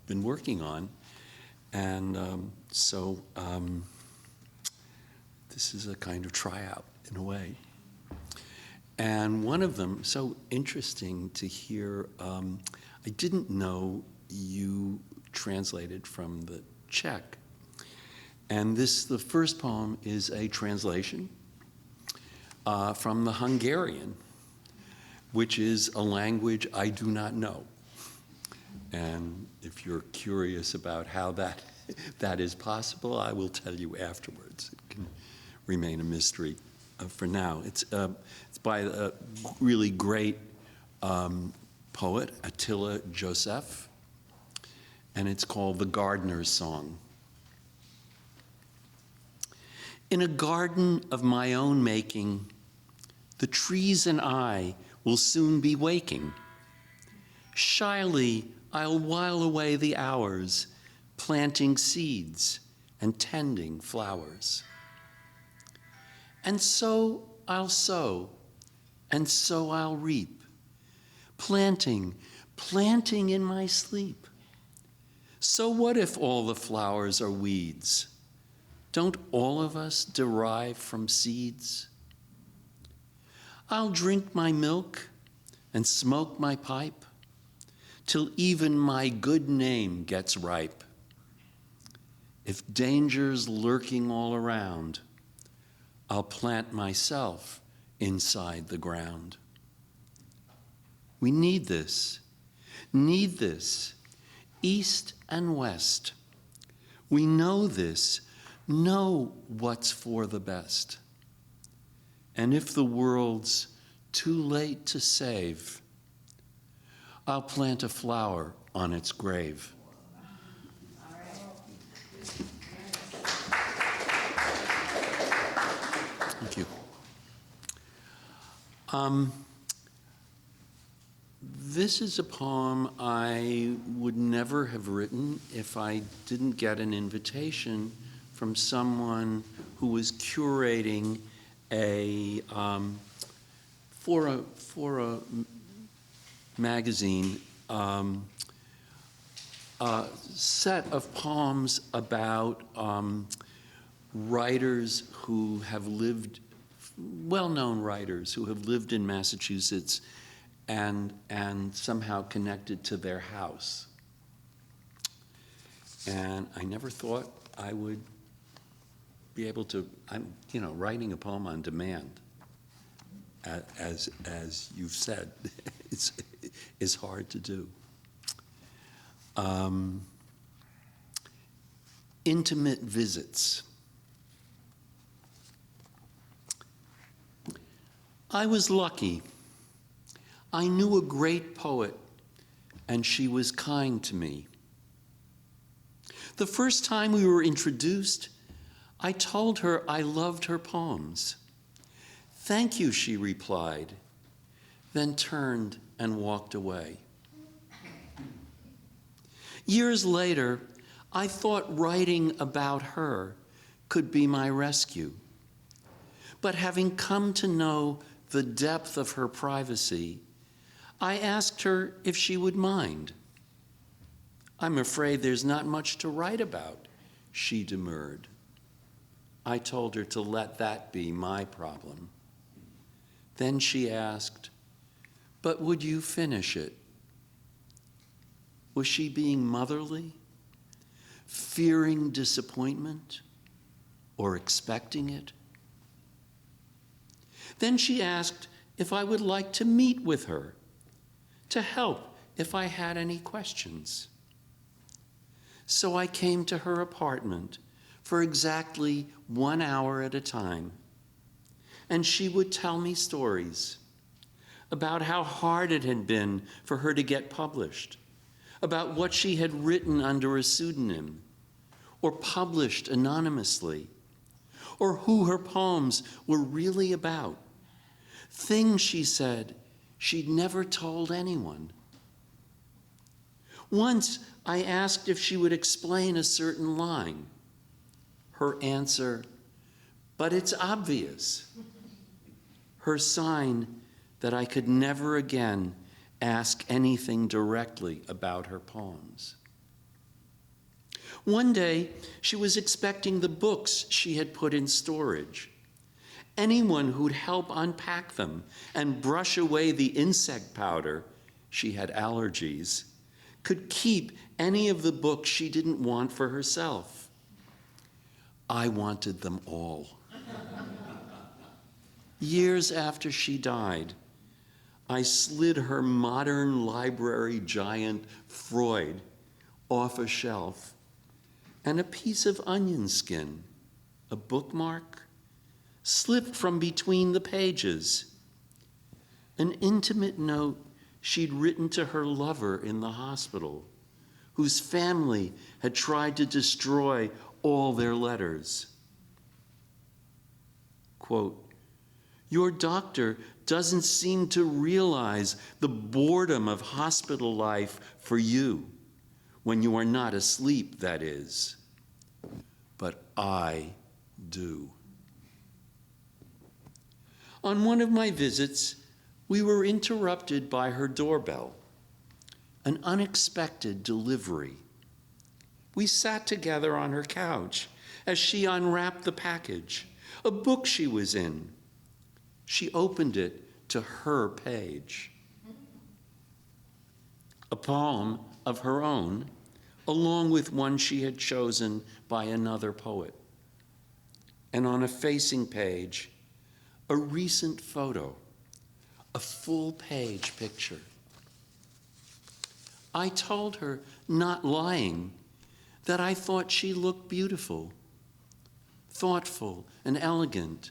[SPEAKER 9] been working on, and so this is a kind of tryout in a way. And one of them, so interesting to hear, I didn't know you translated from the Czech. And the first poem is a translation from the Hungarian, which is a language I do not know. And if you're curious about how that is possible, I will tell you afterwards. It can remain a mystery for now. It's by a really great poet, Attila Joseph, and it's called The Gardener's Song. In a garden of my own making, the trees and I will soon be waking. Shyly, I'll while away the hours, planting seeds, and tending flowers. And so I'll sow, and so I'll reap, planting in my sleep. So what if all the flowers are weeds? Don't all of us derive from seeds? I'll drink my milk and smoke my pipe till even my good name gets ripe. If danger's lurking all around, I'll plant myself inside the ground. We need this, east and west. We know this, know what's for the best. And if the world's too late to save, I'll plant a flower on its grave. Thank you. This is a poem I would never have written if I didn't get an invitation from someone who was curating for a magazine a set of poems about writers who have lived, well-known writers who have lived in Massachusetts and somehow connected to their house. And I never thought I would be able to, writing a poem on demand, as you've said, is hard to do. Intimate visits. I was lucky. I knew a great poet, and she was kind to me. The first time we were introduced, I told her I loved her poems. "Thank you," she replied, then turned and walked away. Years later, I thought writing about her could be my rescue. But having come to know the depth of her privacy, I asked her if she would mind. "I'm afraid there's not much to write about," she demurred. I told her to let that be my problem. Then she asked, "But would you finish it?" Was she being motherly, fearing disappointment, or expecting it? Then she asked if I would like to meet with her, to help if I had any questions. So I came to her apartment for exactly 1 hour at a time, and she would tell me stories about how hard it had been for her to get published, about what she had written under a pseudonym or published anonymously, or who her poems were really about. Things, she said, she'd never told anyone. Once I asked if she would explain a certain line. Her answer, "But it's obvious." Her sign that I could never again ask anything directly about her poems. One day, she was expecting the books she had put in storage. Anyone who'd help unpack them and brush away the insect powder, she had allergies, could keep any of the books she didn't want for herself. I wanted them all. Years after she died, I slid her modern library giant, Freud, off a shelf, and a piece of onion skin, a bookmark, slipped from between the pages. An intimate note she'd written to her lover in the hospital, whose family had tried to destroy all their letters. Quote, "Your doctor doesn't seem to realize the boredom of hospital life for you, when you are not asleep, that is. But I do. On one of my visits, we were interrupted by her doorbell, an unexpected delivery. We sat together on her couch as she unwrapped the package, a book she was in. She opened it to her page. A poem of her own, along with one she had chosen by another poet. And on a facing page, a recent photo, a full-page picture. I told her, not lying, that I thought she looked beautiful, thoughtful and elegant,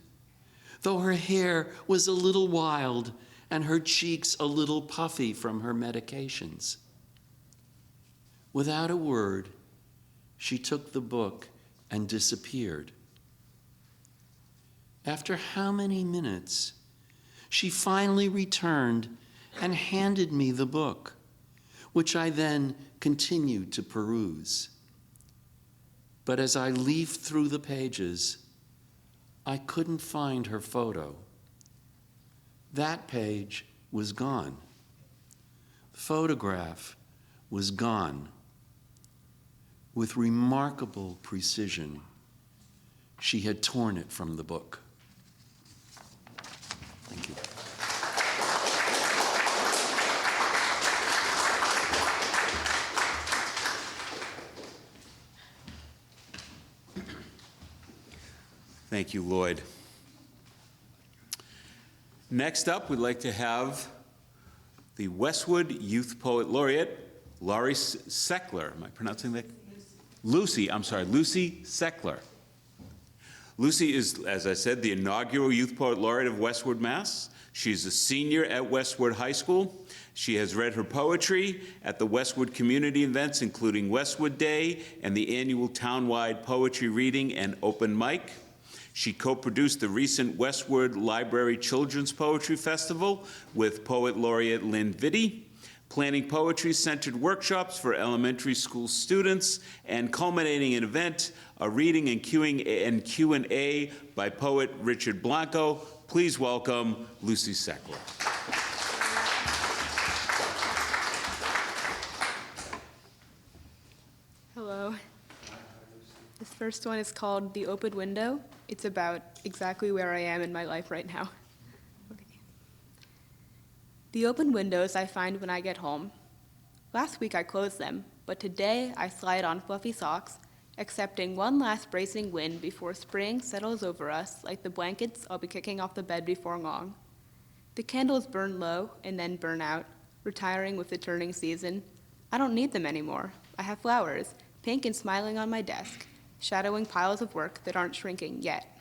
[SPEAKER 9] though her hair was a little wild and her cheeks a little puffy from her medications. Without a word, she took the book and disappeared. After how many minutes, she finally returned and handed me the book, which I then continued to peruse. But as I leafed through the pages, I couldn't find her photo. That page was gone. The photograph was gone. With remarkable precision, she had torn it from the book. Thank you.
[SPEAKER 1] Thank you, Lloyd. Next up, we'd like to have the Westwood Youth Poet Laureate, Laurie Seckler. Am I pronouncing that? Lucy Seckler. Lucy is, as I said, the inaugural Youth Poet Laureate of Westwood, Mass. She's a senior at Westwood High School. She has read her poetry at the Westwood community events, including Westwood Day and the annual townwide poetry reading and open mic. She co-produced the recent Westwood Library Children's Poetry Festival with Poet Laureate Lynn Vitti, planning poetry-centered workshops for elementary school students, and culminating an event, a reading and Q&A by poet Richard Blanco. Please welcome Lucy Seckler.
[SPEAKER 4] Hello. This first one is called The Open Window. It's about exactly where I am in my life right now. Okay. The open windows I find when I get home. Last week I closed them, but today I slide on fluffy socks, accepting one last bracing wind before spring settles over us like the blankets I'll be kicking off the bed before long. The candles burn low and then burn out, retiring with the turning season. I don't need them anymore. I have flowers, pink and smiling on my desk, shadowing piles of work that aren't shrinking yet.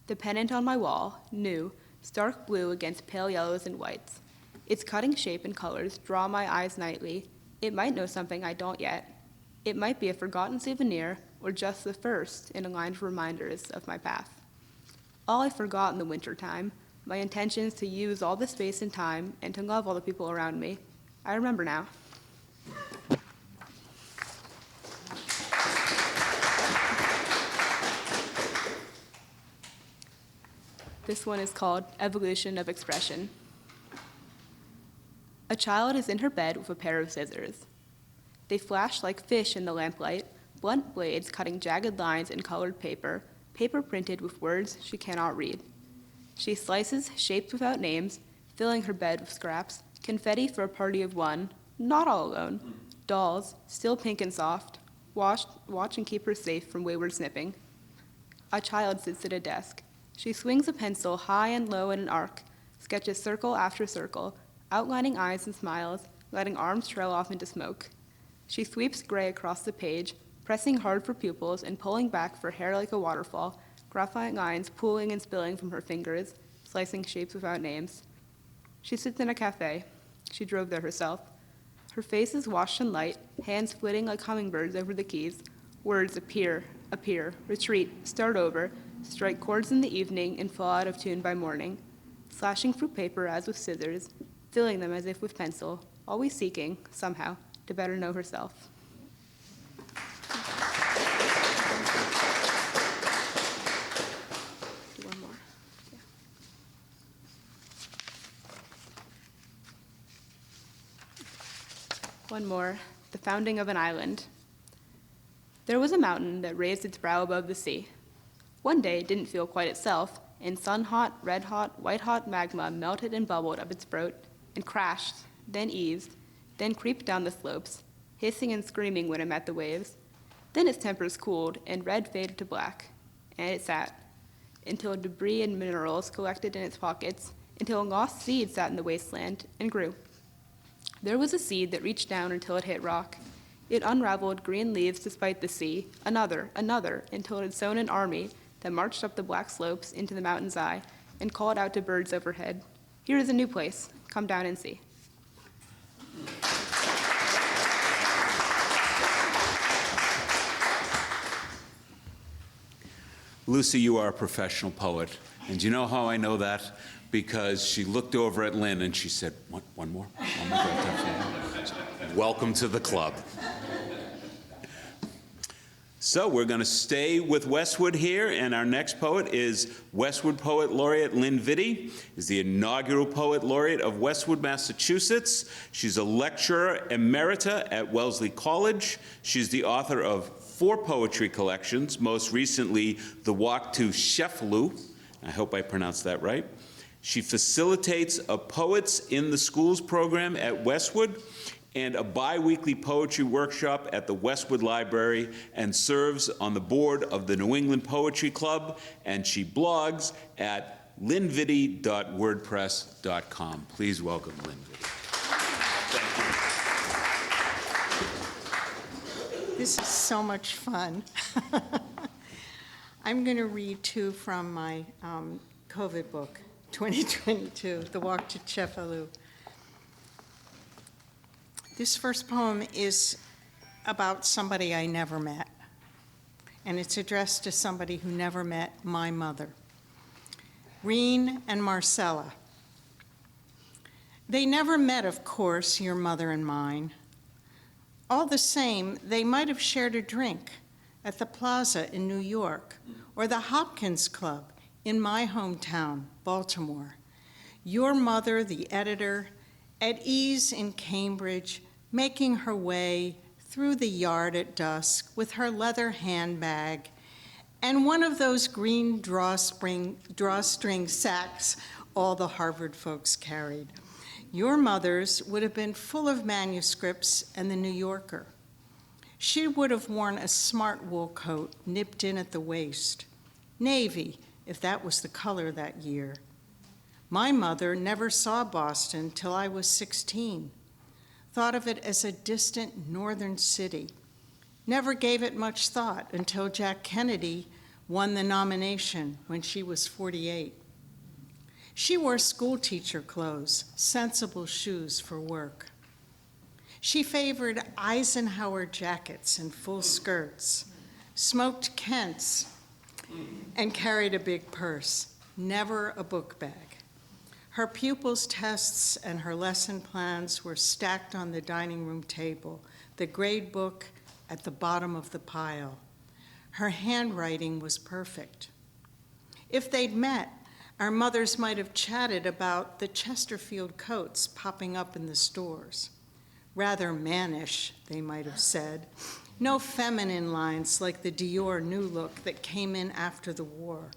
[SPEAKER 4] The pennant on my wall, new, stark blue against pale yellows and whites. Its cutting shape and colors draw my eyes nightly. It might know something I don't yet. It might be a forgotten souvenir or just the first in a line of reminders of my path. All I forgot in the wintertime, my intentions to use all the space and time and to love all the people around me. I remember now. This one is called Evolution of Expression. A child is in her bed with a pair of scissors. They flash like fish in the lamplight, blunt blades cutting jagged lines in colored paper, paper printed with words she cannot read. She slices shapes without names, filling her bed with scraps, confetti for a party of one, not all alone, dolls, still pink and soft, watch and keep her safe from wayward snipping. A child sits at a desk. She swings a pencil high and low in an arc, sketches circle after circle, outlining eyes and smiles, letting arms trail off into smoke. She sweeps gray across the page, pressing hard for pupils and pulling back for hair like a waterfall, graphite lines pooling and spilling from her fingers, slicing shapes without names. She sits in a cafe. She drove there herself. Her face is washed in light, hands flitting like hummingbirds over the keys. Words appear, retreat, start over, strike chords in the evening and fall out of tune by morning, slashing through paper as with scissors, filling them as if with pencil, always seeking, somehow, to better know herself. One more, the founding of an island. There was a mountain that raised its brow above the sea. One day it didn't feel quite itself, and sun-hot, red-hot, white-hot magma melted and bubbled up its throat and crashed, then eased, then creeped down the slopes, hissing and screaming when it met the waves. Then its tempers cooled, and red faded to black, and it sat, until debris and minerals collected in its pockets, until a lost seed sat in the wasteland and grew. There was a seed that reached down until it hit rock. It unraveled green leaves despite the sea, another, until it had sown an army that marched up the black slopes into the mountain's eye and called out to birds overhead, "Here is a new place, come down and see."
[SPEAKER 1] Lucy, you are a professional poet. And do you know how I know that? Because she looked over at Lynn and she said, one more? Welcome to the club. So we're going to stay with Westwood here, and our next poet is Westwood Poet Laureate Lynn Vitti, is the inaugural Poet Laureate of Westwood, Massachusetts. She's a lecturer emerita at Wellesley College. She's the author of 4 poetry collections, most recently The Walk to Sheffield. I hope I pronounced that right. She facilitates a Poets in the Schools program at Westwood and a bi-weekly poetry workshop at the Westwood Library, and serves on the board of the New England Poetry Club, and she blogs at lynnvitti.wordpress.com. Please welcome Lynn Vitti. Thank you.
[SPEAKER 10] This is so much fun. I'm going to read 2 from my COVID book, 2022, The Walk to Sheffield. This first poem is about somebody I never met, and it's addressed to somebody who never met my mother. Reen and Marcella. They never met, of course, your mother and mine. All the same, they might have shared a drink at the Plaza in New York, or the Hopkins Club in my hometown, Baltimore. Your mother, the editor, at ease in Cambridge, making her way through the yard at dusk with her leather handbag and one of those green drawstring sacks all the Harvard folks carried. Your mother's would have been full of manuscripts and the New Yorker. She would have worn a smart wool coat nipped in at the waist, navy, if that was the color that year. My mother never saw Boston till I was 16, thought of it as a distant northern city, never gave it much thought until Jack Kennedy won the nomination when she was 48. She wore schoolteacher clothes, sensible shoes for work. She favored Eisenhower jackets and full skirts, smoked Kents, and carried a big purse, never a book bag. Her pupils' tests and her lesson plans were stacked on the dining room table, the grade book at the bottom of the pile. Her handwriting was perfect. If they'd met, our mothers might have chatted about the Chesterfield coats popping up in the stores. Rather mannish, they might have said. No feminine lines like the Dior new look that came in after the war.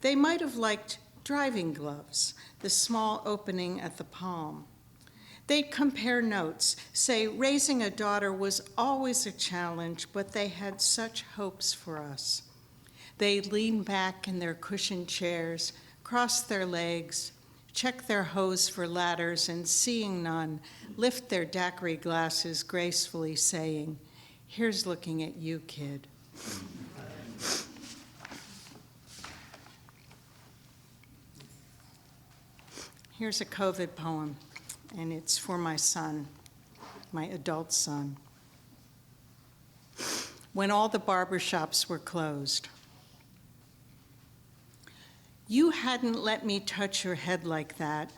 [SPEAKER 10] They might have liked driving gloves, the small opening at the palm. They'd compare notes, say raising a daughter was always a challenge, but they had such hopes for us. They'd lean back in their cushioned chairs, cross their legs, check their hose for ladders, and seeing none, lift their daiquiri glasses gracefully, saying, "Here's looking at you, kid." Here's a COVID poem, and it's for my son, my adult son. When all the barbershops were closed. You hadn't let me touch your head like that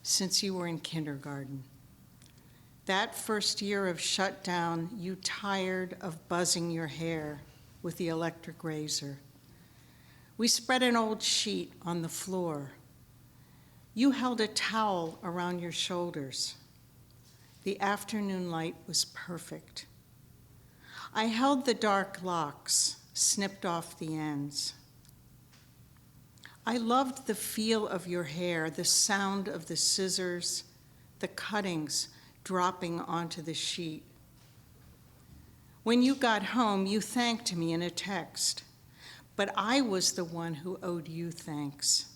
[SPEAKER 10] since you were in kindergarten. That first year of shutdown, you tired of buzzing your hair with the electric razor. We spread an old sheet on the floor. You held a towel around your shoulders. The afternoon light was perfect. I held the dark locks, snipped off the ends. I loved the feel of your hair, the sound of the scissors, the cuttings dropping onto the sheet. When you got home, you thanked me in a text, but I was the one who owed you thanks.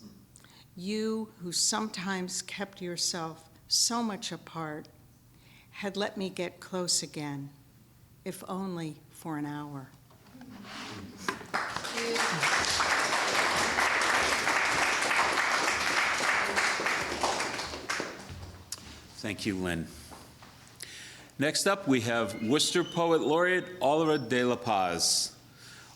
[SPEAKER 10] You, who sometimes kept yourself so much apart, had let me get close again, if only for an hour.
[SPEAKER 1] Thank you, Lynn. Next up, we have Worcester Poet Laureate Oliver de la Paz.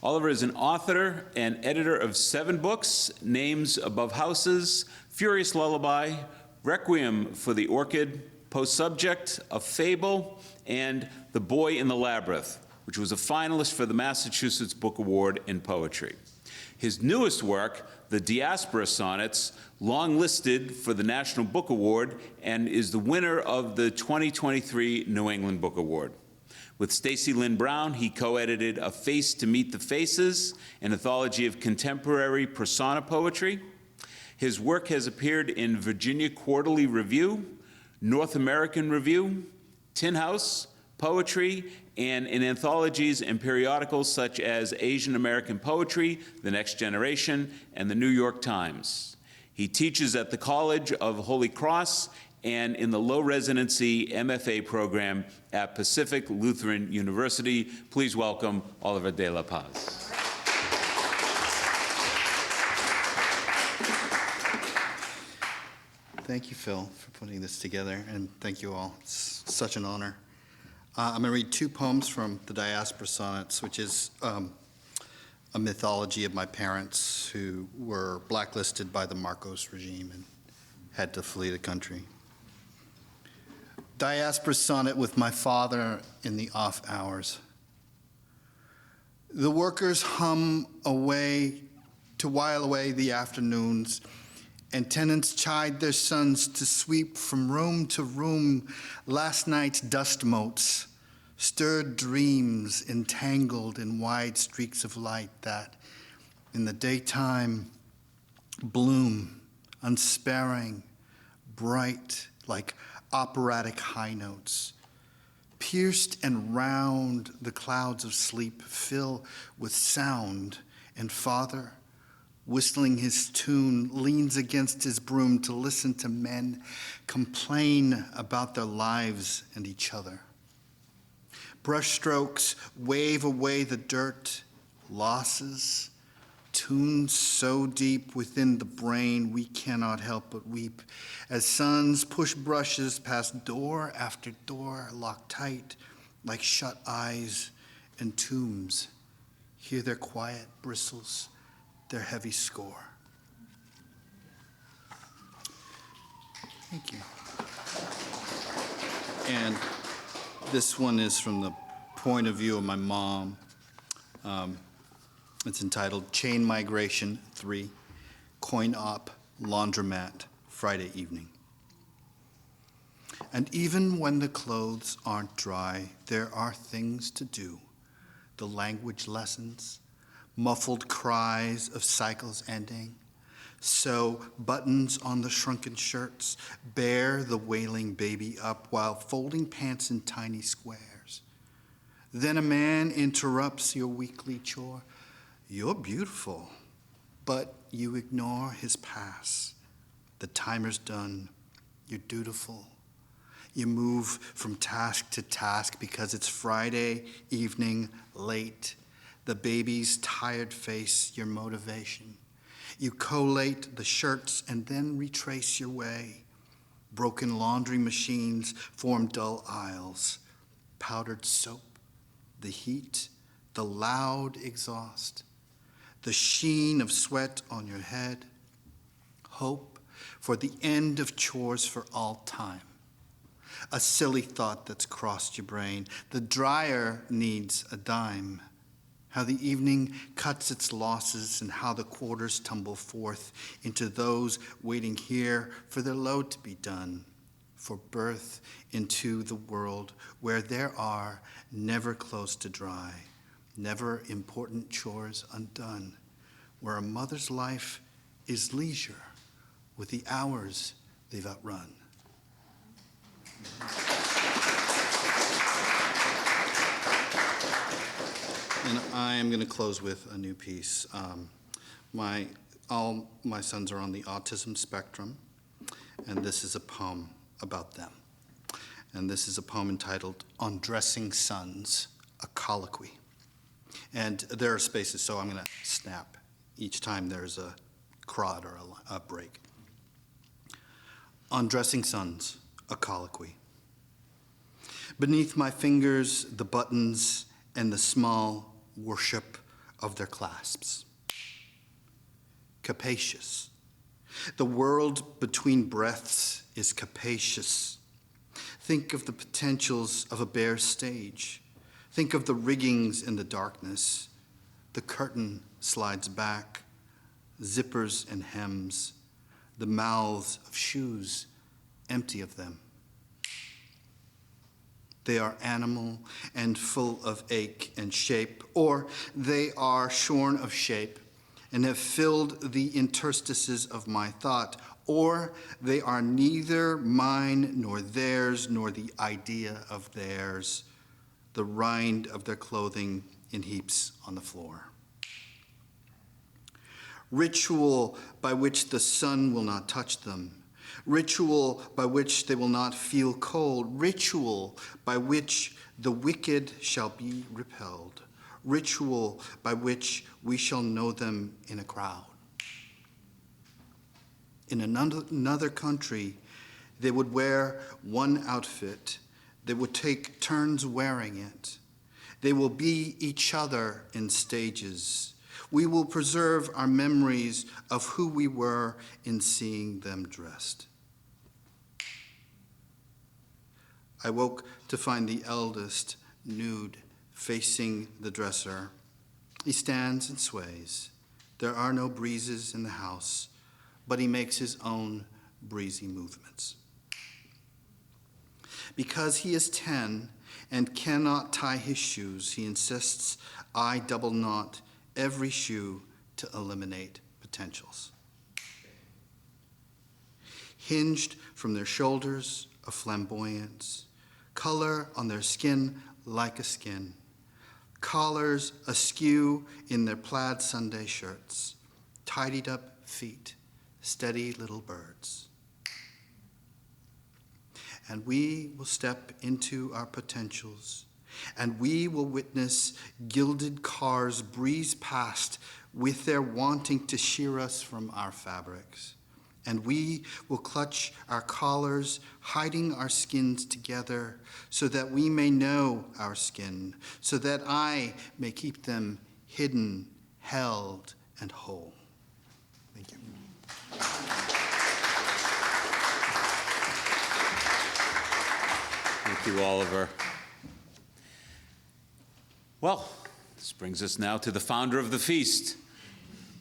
[SPEAKER 1] Oliver is an author and editor of 7 books, Names Above Houses, Furious Lullaby, Requiem for the Orchid, Post-Subject, A Fable, and The Boy in the Labyrinth, which was a finalist for the Massachusetts Book Award in Poetry. His newest work, The Diaspora Sonnets, long listed for the National Book Award and is the winner of the 2023 New England Book Award. With Stacy Lynn Brown, he co-edited A Face to Meet the Faces, an anthology of contemporary persona poetry. His work has appeared in Virginia Quarterly Review, North American Review, Tin House, Poetry, and in anthologies and periodicals such as Asian American Poetry, The Next Generation, and the New York Times. He teaches at the College of Holy Cross and in the low-residency MFA program at Pacific Lutheran University. Please welcome Oliver de la Paz.
[SPEAKER 11] Thank you, Phil, for putting this together, and thank you all. It's such an honor. I'm going to read 2 poems from the Diaspora Sonnets, which is a mythology of my parents who were blacklisted by the Marcos regime and had to flee the country. Diaspora Sonnet with my father in the off hours. The workers hum away to while away the afternoons, and tenants chide their sons to sweep from room to room last night's dust motes, stirred dreams entangled in wide streaks of light that, in the daytime, bloom, unsparing, bright, like operatic high notes. Pierced and round, the clouds of sleep fill with sound, and father, whistling his tune, leans against his broom to listen to men complain about their lives and each other. Brushstrokes wave away the dirt, losses, tunes so deep within the brain we cannot help but weep, as sons push brushes past door after door, locked tight like shut eyes and tombs. Hear their quiet bristles, their heavy score. Thank you. And this one is from the point of view of my mom. It's entitled Chain Migration 3, Coin Op, Laundromat, Friday Evening. And even when the clothes aren't dry, there are things to do. The language lessons, muffled cries of cycles ending, sew buttons on the shrunken shirts, bear the wailing baby up while folding pants in tiny squares. Then a man interrupts your weekly chore. You're beautiful, but you ignore his pass. The timer's done. You're dutiful. You move from task to task because it's Friday evening, late. The baby's tired face, your motivation. You collate the shirts and then retrace your way. Broken laundry machines form dull aisles. Powdered soap, the heat, the loud exhaust, the sheen of sweat on your head. Hope for the end of chores for all time. A silly thought that's crossed your brain. The dryer needs a dime. How the evening cuts its losses and how the quarters tumble forth into those waiting here for their load to be done. for birth into the world where there are never close to dry, never important chores undone, where a mother's life is leisure with the hours they've outrun. And I am going to close with a new piece. All my sons are on the autism spectrum, and this is a poem about them. And this is a poem entitled On Dressing Sons, a Colloquy. And there are spaces, so I'm going to snap each time there's a crud or a break. On Dressing Sons, a Colloquy. Beneath my fingers, the buttons and the small worship of their clasps. Capacious. The world between breaths is capacious. Think of the potentials of a bare stage. Think of the riggings in the darkness. The curtain slides back, zippers and hems, the mouths of shoes empty of them. They are animal and full of ache and shape, or they are shorn of shape and have filled the interstices of my thought, or they are neither mine nor theirs nor the idea of theirs, the rind of their clothing in heaps on the floor. Ritual by which the sun will not touch them. Ritual by which they will not feel cold. Ritual by which the wicked shall be repelled. Ritual by which we shall know them in a crowd. In another country, they would wear one outfit. They would take turns wearing it. They will be each other in stages. We will preserve our memories of who we were in seeing them dressed. I woke to find the eldest nude, facing the dresser. He stands and sways. There are no breezes in the house, but he makes his own breezy movements. Because he is 10 and cannot tie his shoes, he insists I double knot every shoe to eliminate potentials. Hinged from their shoulders, a flamboyance, color on their skin like a skin, collars askew in their plaid Sunday shirts, tidied up feet, steady little birds. And we will step into our potentials, and we will witness gilded cars breeze past with their wanting to shear us from our fabrics. And we will clutch our collars, hiding our skins together, so that we may know our skin, so that I may keep them hidden, held, and whole. Thank you.
[SPEAKER 1] Thank you, Oliver. Well, this brings us now to the founder of the feast.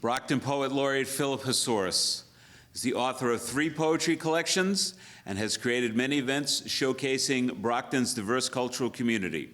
[SPEAKER 1] Brockton Poet Laureate Philip Hasouris is the author of 3 poetry collections and has created many events showcasing Brockton's diverse cultural community.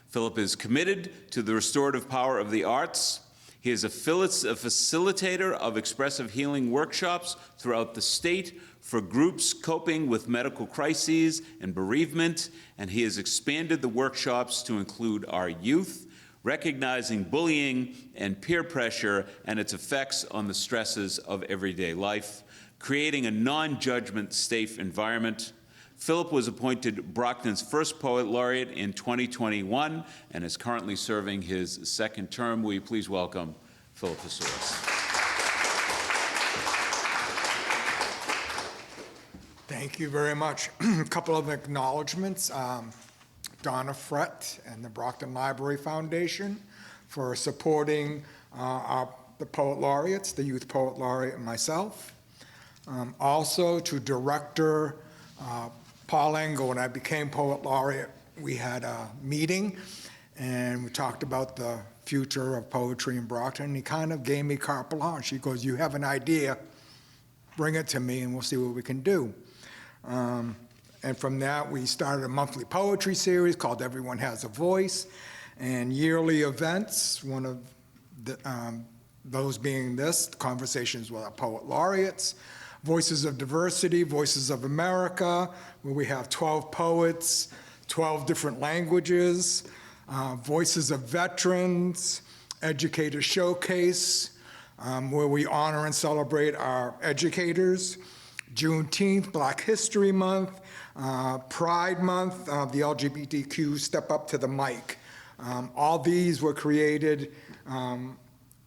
[SPEAKER 1] Philip is committed to the restorative power of the arts. He is a facilitator of expressive healing workshops throughout the state for groups coping with medical crises and bereavement, and he has expanded the workshops to include our youth, recognizing bullying and peer pressure and its effects on the stresses of everyday life, creating a non-judgment safe environment. Philip was appointed Brockton's first Poet Laureate in 2021 and is currently serving his 2nd term. Will you please welcome Philip Hasouris.
[SPEAKER 12] Thank you very much. A couple of acknowledgments. Donna Frett and the Brockton Library Foundation for supporting the Poet Laureates, the Youth Poet Laureate and myself. Also to Director Paul Engel. When I became Poet Laureate, we had a meeting and we talked about the future of poetry in Brockton, and he kind of gave me carte blanche. He goes, you have an idea, bring it to me and we'll see what we can do. And from that, we started a monthly poetry series called Everyone Has a Voice, and yearly events, one of those being this, Conversations with Our Poet Laureates, Voices of Diversity, Voices of America, where we have 12 poets, 12 different languages, Voices of Veterans, Educator Showcase, where we honor and celebrate our educators, Juneteenth, Black History Month, Pride Month, the LGBTQ Step Up to the Mic. All these were created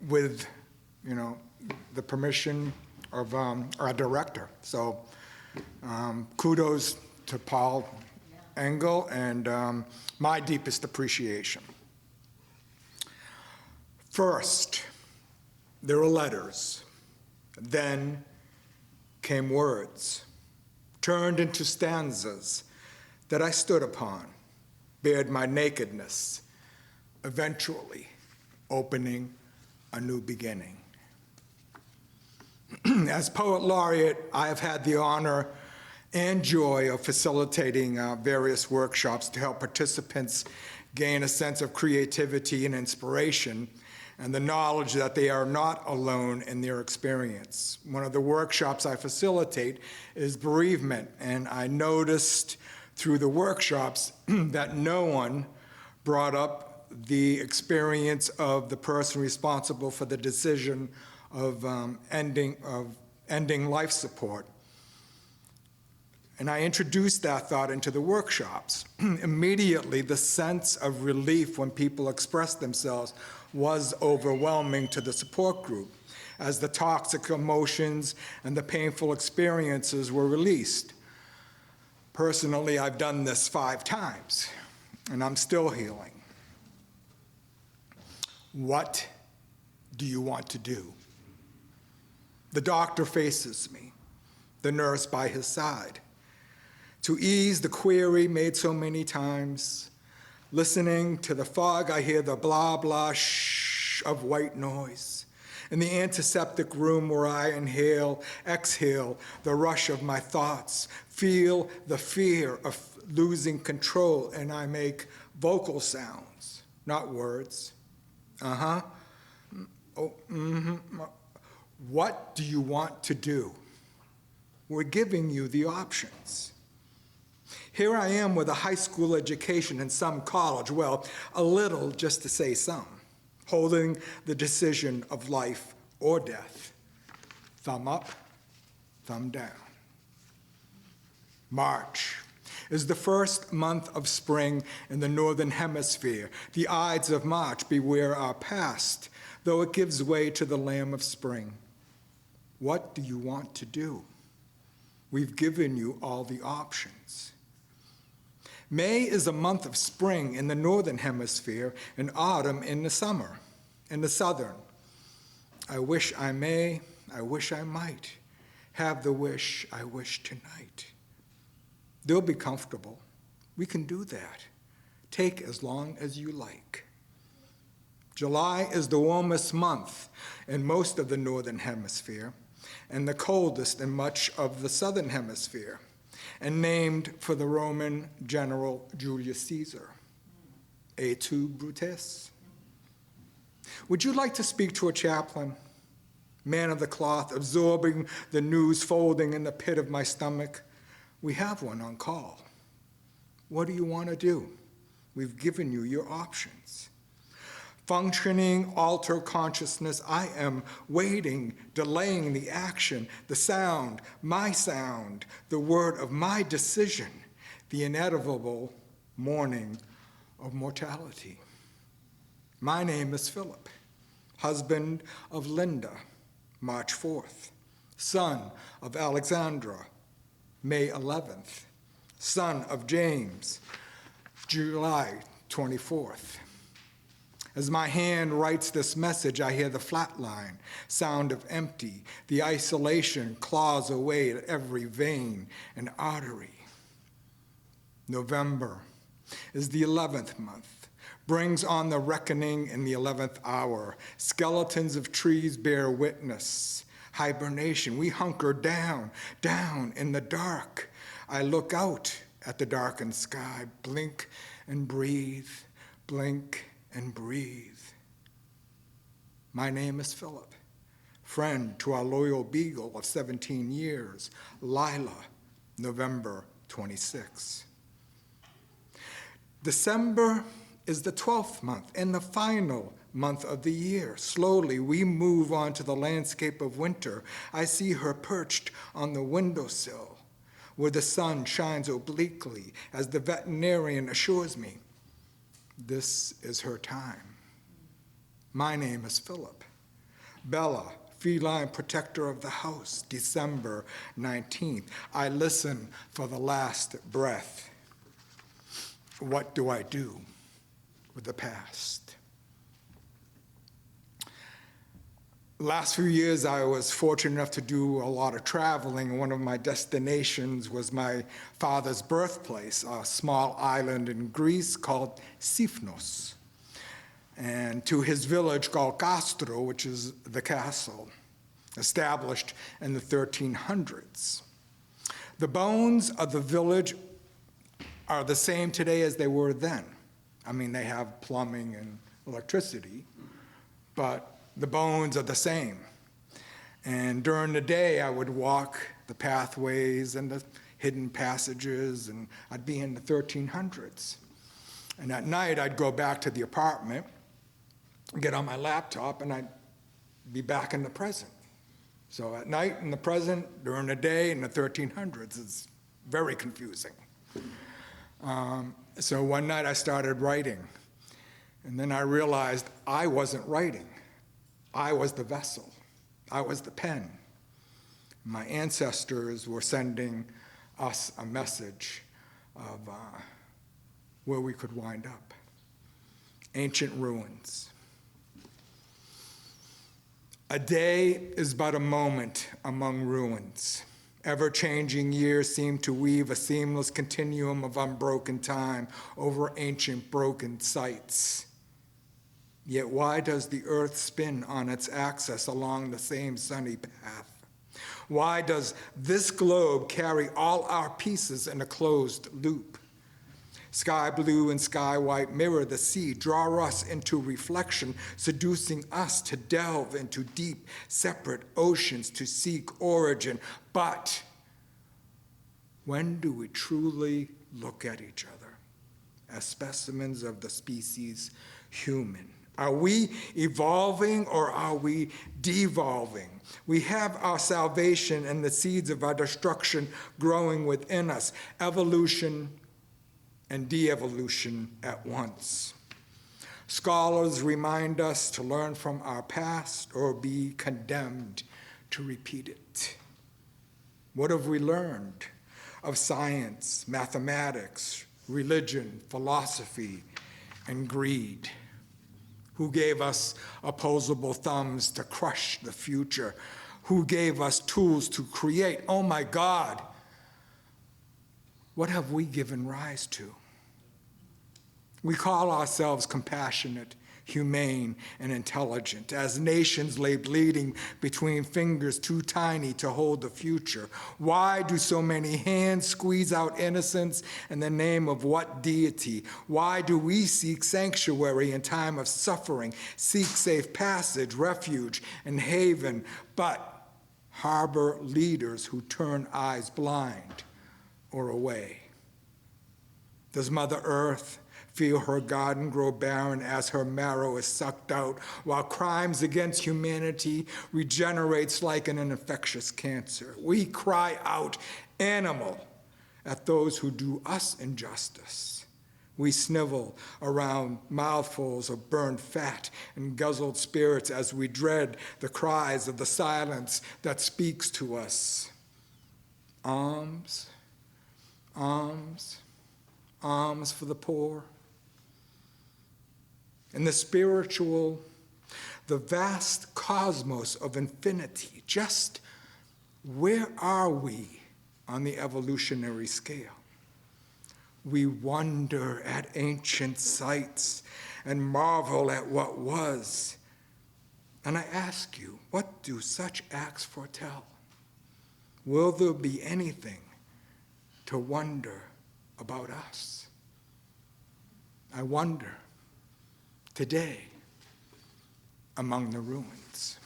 [SPEAKER 12] with, the permission of our director. So kudos to Paul Engel and my deepest appreciation. First, there were letters. Then came words, turned into stanzas that I stood upon, bared my nakedness, eventually opening a new beginning. As Poet Laureate, I have had the honor and joy of facilitating various workshops to help participants gain a sense of creativity and inspiration and the knowledge that they are not alone in their experience. One of the workshops I facilitate is bereavement, and I noticed through the workshops that no one brought up the experience of the person responsible for the decision of ending life support. And I introduced that thought into the workshops. Immediately, the sense of relief when people expressed themselves was overwhelming to the support group, as the toxic emotions and the painful experiences were released. Personally, I've done this 5 times, and I'm still healing. What do you want to do? The doctor faces me, the nurse by his side. To ease the query made so many times, listening to the fog, I hear the blah, blah, shh of white noise. In the antiseptic room where I inhale, exhale the rush of my thoughts, feel the fear of losing control, and I make vocal sounds, not words. Oh, What do you want to do? We're giving you the options. Here I am with a high school education and some college, well, a little just to say some, holding the decision of life or death. Thumb up, thumb down. March is the first month of spring in the Northern Hemisphere. The Ides of March beware our past, though it gives way to the Lamb of Spring. What do you want to do? We've given you all the options. May is a month of spring in the Northern Hemisphere and autumn in the summer, in the Southern. I wish I may, I wish I might, have the wish I wish tonight. They'll be comfortable. We can do that. Take as long as you like. July is the warmest month in most of the Northern Hemisphere and the coldest in much of the Southern Hemisphere, and named for the Roman general Julius Caesar. Et tu, Brutus? Would you like to speak to a chaplain? Man of the cloth, absorbing the news folding in the pit of my stomach. We have one on call. What do you want to do? We've given you your options. Functioning alter consciousness, I am waiting, delaying the action, the sound, the word of my decision, the inevitable morning of mortality. My name is Philip, husband of Linda, March 4th, son of Alexandra, May 11th, son of James, July 24th. As my hand writes this message, I hear the flatline sound of empty. The isolation claws away at every vein and artery. November is the 11th month, brings on the reckoning in the 11th hour. Skeletons of trees bear witness. Hibernation, we hunker down in the dark. I look out at the darkened sky, blink and breathe, blink and breathe. My name is Philip, friend to our loyal beagle of 17 years, Lila, November 26. December is the 12th month and the final month of the year. Slowly, we move on to the landscape of winter. I see her perched on the windowsill where the sun shines obliquely as the veterinarian assures me this is her time. My name is Philip. Bella, feline protector of the house, December 19th. I listen for the last breath. What do I do with the past? Last few years, I was fortunate enough to do a lot of traveling. One of my destinations was my father's birthplace, a small island in Greece called Sifnos, and to his village called Castro, which is the castle, established in the 1300s. The bones of the village are the same today as they were then. I mean, they have plumbing and electricity, but the bones are the same. And during the day, I would walk the pathways and the hidden passages, and I'd be in the 1300s. And at night, I'd go back to the apartment, get on my laptop, and I'd be back in the present. So at night in the present, during the day in the 1300s, it's very confusing. So one night I started writing, and then I realized I wasn't writing. I was the vessel. I was the pen. My ancestors were sending us a message of where we could wind up. Ancient ruins. A day is but a moment among ruins. Ever-changing years seem to weave a seamless continuum of unbroken time over ancient broken sites. Yet why does the earth spin on its axis along the same sunny path? Why does this globe carry all our pieces in a closed loop? Sky blue and sky white mirror the sea, draw us into reflection, seducing us to delve into deep, separate oceans to seek origin. But when do we truly look at each other as specimens of the species human? Are we evolving or are we devolving? We have our salvation and the seeds of our destruction growing within us, evolution and de-evolution at once. Scholars remind us to learn from our past or be condemned to repeat it. What have we learned of science, mathematics, religion, philosophy, and greed? Who gave us opposable thumbs to crush the future? Who gave us tools to create? Oh my God, what have we given rise to? We call ourselves compassionate, humane, and intelligent, as nations lay bleeding between fingers too tiny to hold the future. Why do so many hands squeeze out innocence in the name of what deity? Why do we seek sanctuary in time of suffering, seek safe passage, refuge, and haven, but harbor leaders who turn eyes blind or away? Does Mother Earth feel her garden grow barren as her marrow is sucked out, while crimes against humanity regenerates like an infectious cancer? We cry out, animal, at those who do us injustice. We snivel around mouthfuls of burned fat and guzzled spirits as we dread the cries of the silence that speaks to us. Alms, alms, alms for the poor. In the spiritual, the vast cosmos of infinity, just where are we on the evolutionary scale? We wonder at ancient sites and marvel at what was. And I ask you, what do such acts foretell? Will there be anything to wonder about us. I wonder today among the ruins.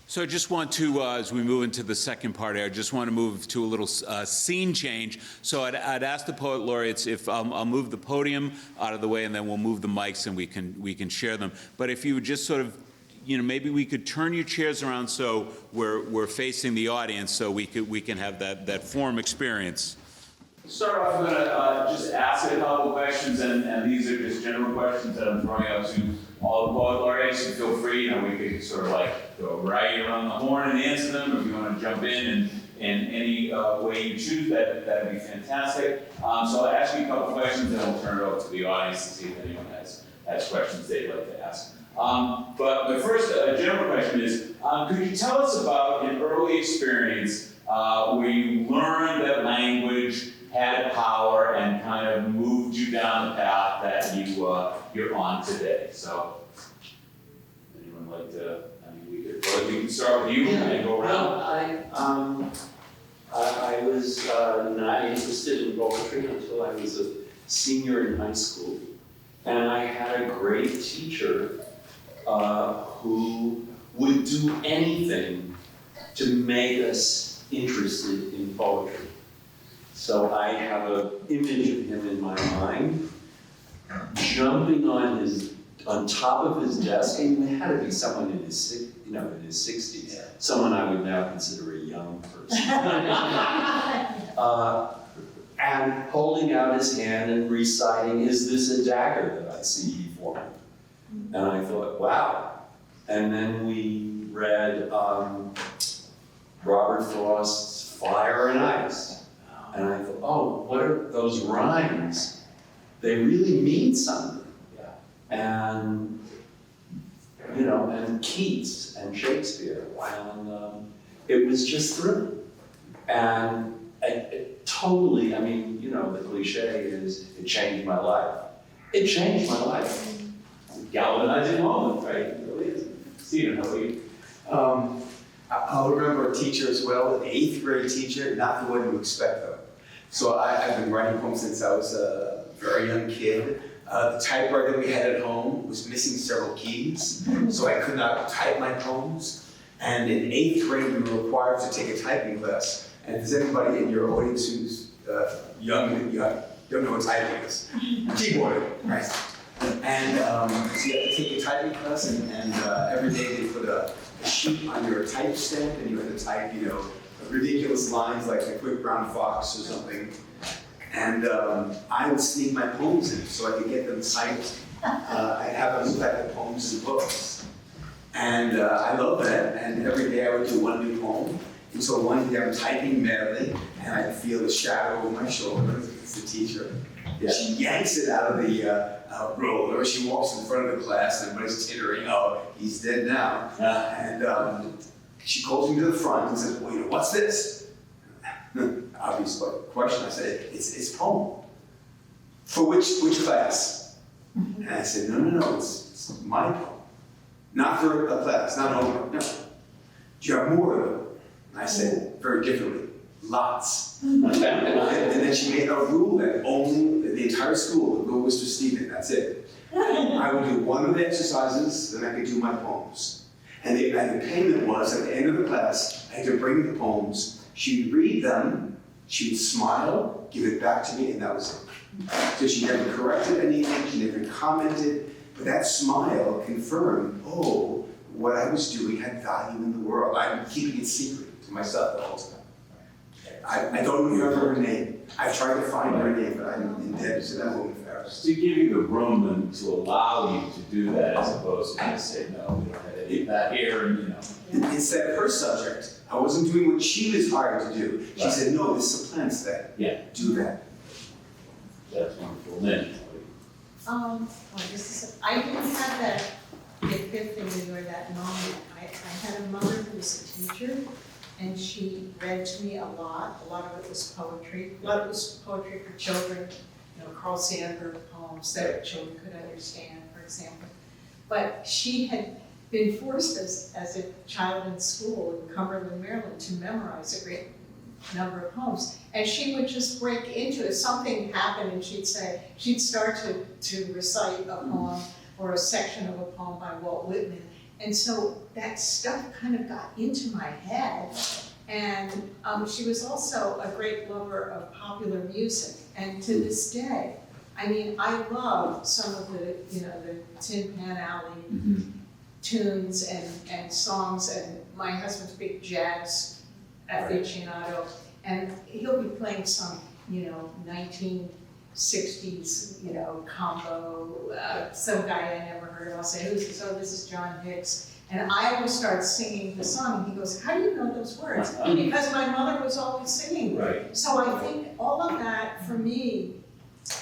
[SPEAKER 1] So I just want to, as we move into the second part here, I just want to move to a little scene change. So I'd ask the Poet Laureates if I'll move the podium out of the way, and then we'll move the mics and we can share them. But if you would just sort of, maybe we could turn your chairs around so we're facing the audience, so we can have that forum experience. To start off, I'm going to just ask a couple questions, and these are just general questions that I'm throwing out to all the Poet Laureates, so feel free, we could sort of like go right around the horn and answer them, or if you want to jump in any way you choose, that'd be fantastic. So I'll ask you a couple questions, and we'll turn it over to the audience to see if anyone has questions they'd like to ask. But the first general question is, could you tell us about an early experience where you learned that language had power and kind of moved you down the path that you're on today? So, anyone like to? We can start with you and go around.
[SPEAKER 9] Well, I was not interested in poetry until I was a senior in high school, and I had a great teacher who would do anything to make us interested in poetry. So I have an image of him in my mind, jumping on top of his desk, and it had to be someone in his 60s, someone I would now consider a young person, and holding out his hand and reciting, "Is this a dagger that I see he formed?" And I thought, wow. And then we read Robert Frost's Fire and Ice. And I thought, oh, what are those rhymes? They really mean something. And, and Keats and Shakespeare. And it was just thrilling. And it totally, the cliche is, it changed my life. It changed my life. It's a galvanizing moment, right? It really is. Stephen, how about you?
[SPEAKER 3] I'll remember a teacher as well, an 8th grade teacher, not the one you expect though. So I've been writing poems since I was a very young kid. The typewriter we had at home was missing several keys, so I could not type my poems. And in 8th grade, we were required to take a typing class. And if there's anybody in your audience who's young and don't know what typing is, keyboarding, right? And so you have to take a typing class, and every day they put a sheet on your type stand, and you had to type, ridiculous lines like the quick brown fox or something. And I would sneak my poems in so I could get them typed. I'd have them type the poems in books. And I loved that, and every day I would do one new poem. And so one day I'm typing madly, and I feel the shadow over my shoulder. It's the teacher. Yeah. She yanks it out of the roller. She walks in front of the class, and everybody's tittering. Oh, he's dead now. And she calls me to the front and says, well, what's this? Obvious question. I said, it's poem. For which class? And I said, no, it's my poem. Not for a class, not homework, no. Do you have more of them? And I said, very differently, lots. And then she made a rule that only the entire school would go Mr. Stephen, that's it. I would do one of the exercises, then I could do my poems. And the payment was, at the end of the class, I had to bring the poems. She'd read them, she would smile, give it back to me, and that was it. So she never corrected anything, she never commented, but that smile confirmed, oh, what I was doing had value in the world. I'm keeping it secret to myself the whole time. I don't remember her name. I've tried to find her name, but I'm indebted to that woman forever.
[SPEAKER 1] To give you the room and to allow you to do that, as opposed to just say, no, we don't have any of that here, and
[SPEAKER 3] Instead of her subject, I wasn't doing what she was hired to do. She said, no, this supplants that.
[SPEAKER 1] Yeah.
[SPEAKER 3] Do that.
[SPEAKER 1] That's wonderful. Lynn.
[SPEAKER 10] I didn't have that epiphany or that moment. I had a mother who was a teacher, and she read to me a lot. A lot of it was poetry. A lot of it was poetry for children, you know, Carl Sandburg poems that children could understand, for example. But she had been forced as a child in school in Cumberland, Maryland, to memorize a great number of poems. And she would just break into it. Something happened and she'd start to recite a poem or a section of a poem by Walt Whitman. And so that stuff kind of got into my head. And she was also a great lover of popular music. And to this day, I mean, I love some of the, you know, the Tin Pan Alley tunes and songs. And my husband's a big jazz aficionado. And he'll be playing some, you know, 1960s, you know, combo, some guy I never heard of. I'll say, who's this? Oh, this is John Hicks. And I will start singing the song. And he goes, how do you know those words? Because my mother was always singing.
[SPEAKER 1] Right.
[SPEAKER 10] So I think all of that, for me,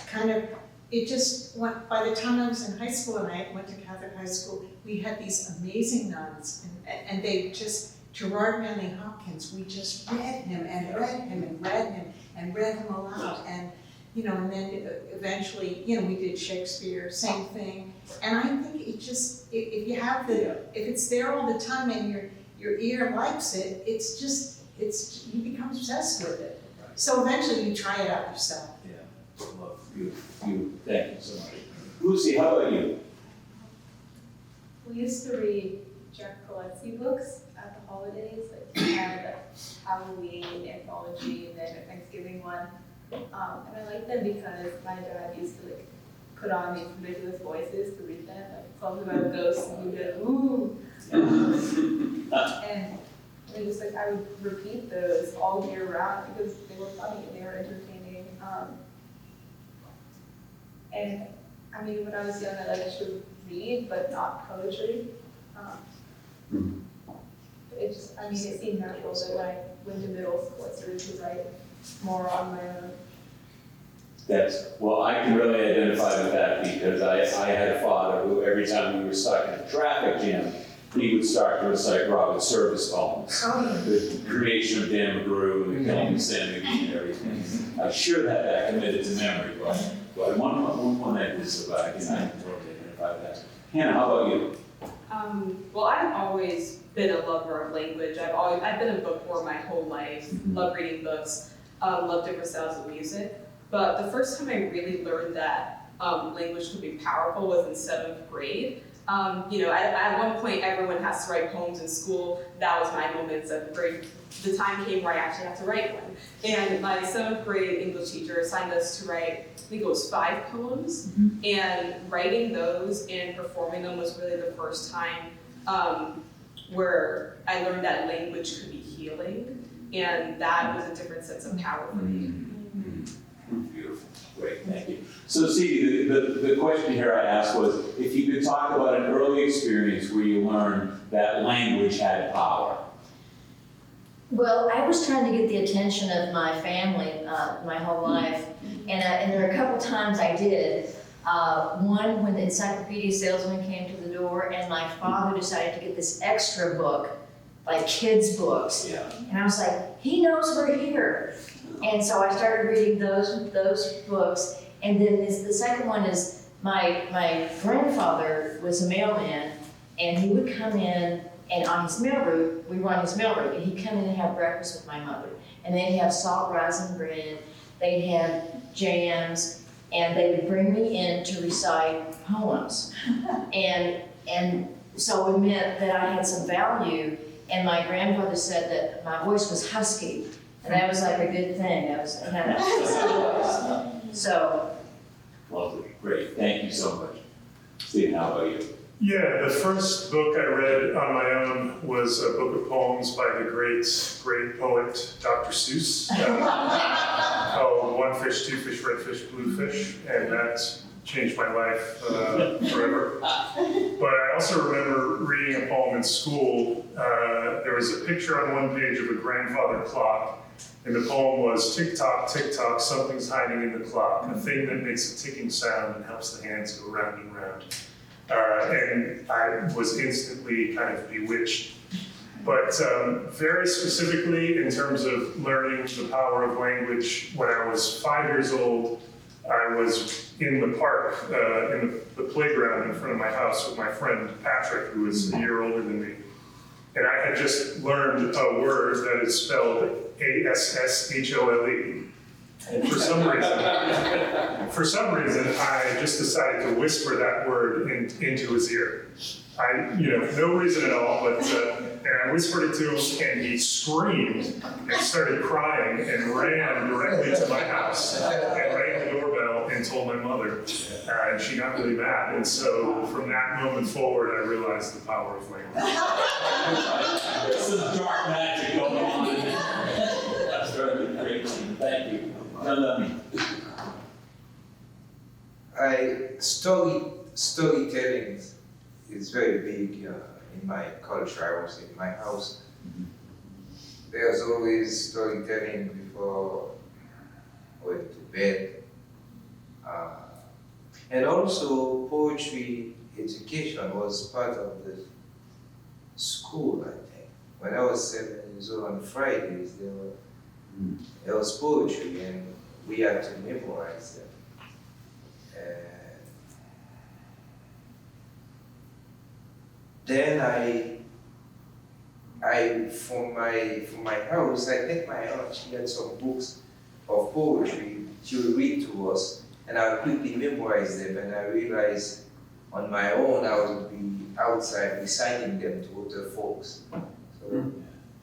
[SPEAKER 10] kind of, it just went, by the time I was in high school, and I went to Catholic high school, we had these amazing nuns. And they just, Gerard Manley Hopkins, we just read him and read him and read him and read him aloud. And, you know, and then eventually, you know, we did Shakespeare, same thing. And I think it just, if you have the, if it's there all the time and your ear likes it, it's just, you become obsessed with it. So eventually you try it out yourself.
[SPEAKER 1] Yeah, well, you, thank you so much. Lucy, how about you?
[SPEAKER 13] We used to read Jack Palazzi books at the holidays, like we had Halloween anthology and then a Thanksgiving one. And I like them because my dad used to like put on these ridiculous voices to read them, like songs about ghosts, and he'd go, ooh. And it was like I would repeat those all year round because they were funny and they were entertaining. And I mean, when I was young, I liked to read, but not poetry. It just, I mean, it seemed natural that when I went to middle school, I started to write more on my own.
[SPEAKER 1] Well, I can really identify with that because I had a father who every time we were stuck in a traffic jam, he would start to recite Robert Service poems. The creation of Dan McGrew and the killing of Sam McGee and everything. I should have that committed to memory, but at one point I did survive, and I can totally identify with that. Hannah, how about you?
[SPEAKER 4] Well, I've always been a lover of language. I've been a bookworm my whole life. Love reading books. Love different styles of music. But the first time I really learned that language could be powerful was in 7th grade. You know, at one point everyone has to write poems in school. That was my moment in 7th grade. The time came where I actually had to write one. And my 7th grade English teacher assigned us to write, I think it was 5 poems. And writing those and performing them was really the first time where I learned that language could be healing. And that was a different sense of power for me.
[SPEAKER 1] Beautiful, great, thank you. So see, the question here I asked was, if you could talk about an early experience where you learned that language had power.
[SPEAKER 6] Well, I was trying to get the attention of my family my whole life, and there were a couple times I did. One, when the encyclopedia salesman came to the door, and my father decided to get this extra book, like kids' books.
[SPEAKER 1] Yeah.
[SPEAKER 6] And I was like, he knows we're here. And so I started reading those books. And then the second one is my grandfather was a mailman, and he would come in, and on his mail route, we were on his mail route, and he'd come in and have breakfast with my mother. And they'd have salt rising bread, they'd have jams, and they would bring me in to recite poems. And so it meant that I had some value, and my grandfather said that my voice was husky, and that was like a good thing. That was kind of a husky voice. So.
[SPEAKER 1] Lovely, great, thank you so much. Stephen, how about you?
[SPEAKER 8] Yeah, the first book I read on my own was a book of poems by the great poet, Dr. Seuss, called One Fish, Two Fish, Red Fish, Blue Fish, and that changed my life forever. But I also remember reading a poem in school. There was a picture on one page of a grandfather clock, and the poem was, tick-tock, tick-tock, something's hiding in the clock, a thing that makes a ticking sound and helps the hands go round and round. And I was instantly kind of bewitched But very specifically, in terms of learning the power of language, when I was 5 years old, I was in the park, in the playground in front of my house with my friend Patrick, who was a year older than me. And I had just learned a word that is spelled ASSHOLE. And for some reason, I just decided to whisper that word into his ear. No reason at all, but and I whispered it to him, and he screamed and started crying and ran directly to my house and rang the doorbell and told my mother, and she got really mad. And so from that moment forward, I realized the power of language.
[SPEAKER 1] There's some dark magic going on. That's very great. Thank you.
[SPEAKER 5] Storytelling is very big in my culture. I was in my house. There's always storytelling before going to bed. And also poetry education was part of the school, I think. When I was 7 years old, on Fridays, there was poetry, and we had to memorize them. Then from my house, I think my aunt, she had some books of poetry she would read to us, and I would quickly memorize them, and I realized on my own I would be outside reciting them to other folks. So,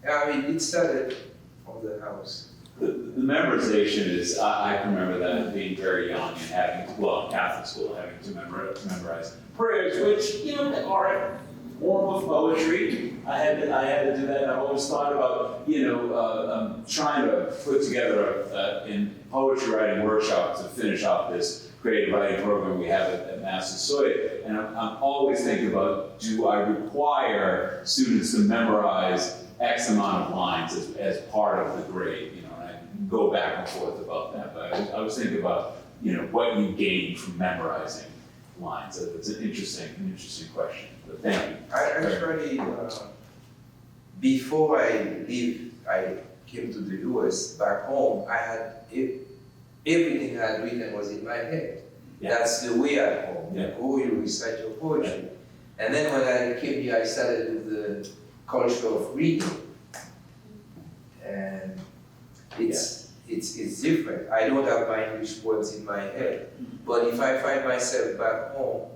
[SPEAKER 5] it started from the house.
[SPEAKER 1] The memorization is, I can remember that being very young and having, in Catholic school, having to memorize prayers, which, are a form of poetry. I had to do that, and I've always thought about, trying to put together in poetry writing workshop to finish off this creative writing program we have at Massasoit, and I'm always thinking about, do I require students to memorize X amount of lines as part of the grade, and I go back and forth about that, but I was thinking about, what you gain from memorizing lines. It's an interesting question, but thank you.
[SPEAKER 5] I actually, before I came to the US, back home, I had, everything I had written was in my head.
[SPEAKER 1] Yeah.
[SPEAKER 5] That's the way at home.
[SPEAKER 1] Yeah.
[SPEAKER 5] You go, you recite your poetry. Yeah. And then when I came here, I started with the culture of reading. And it's different. I don't have my English words in my head. But if I find myself back home,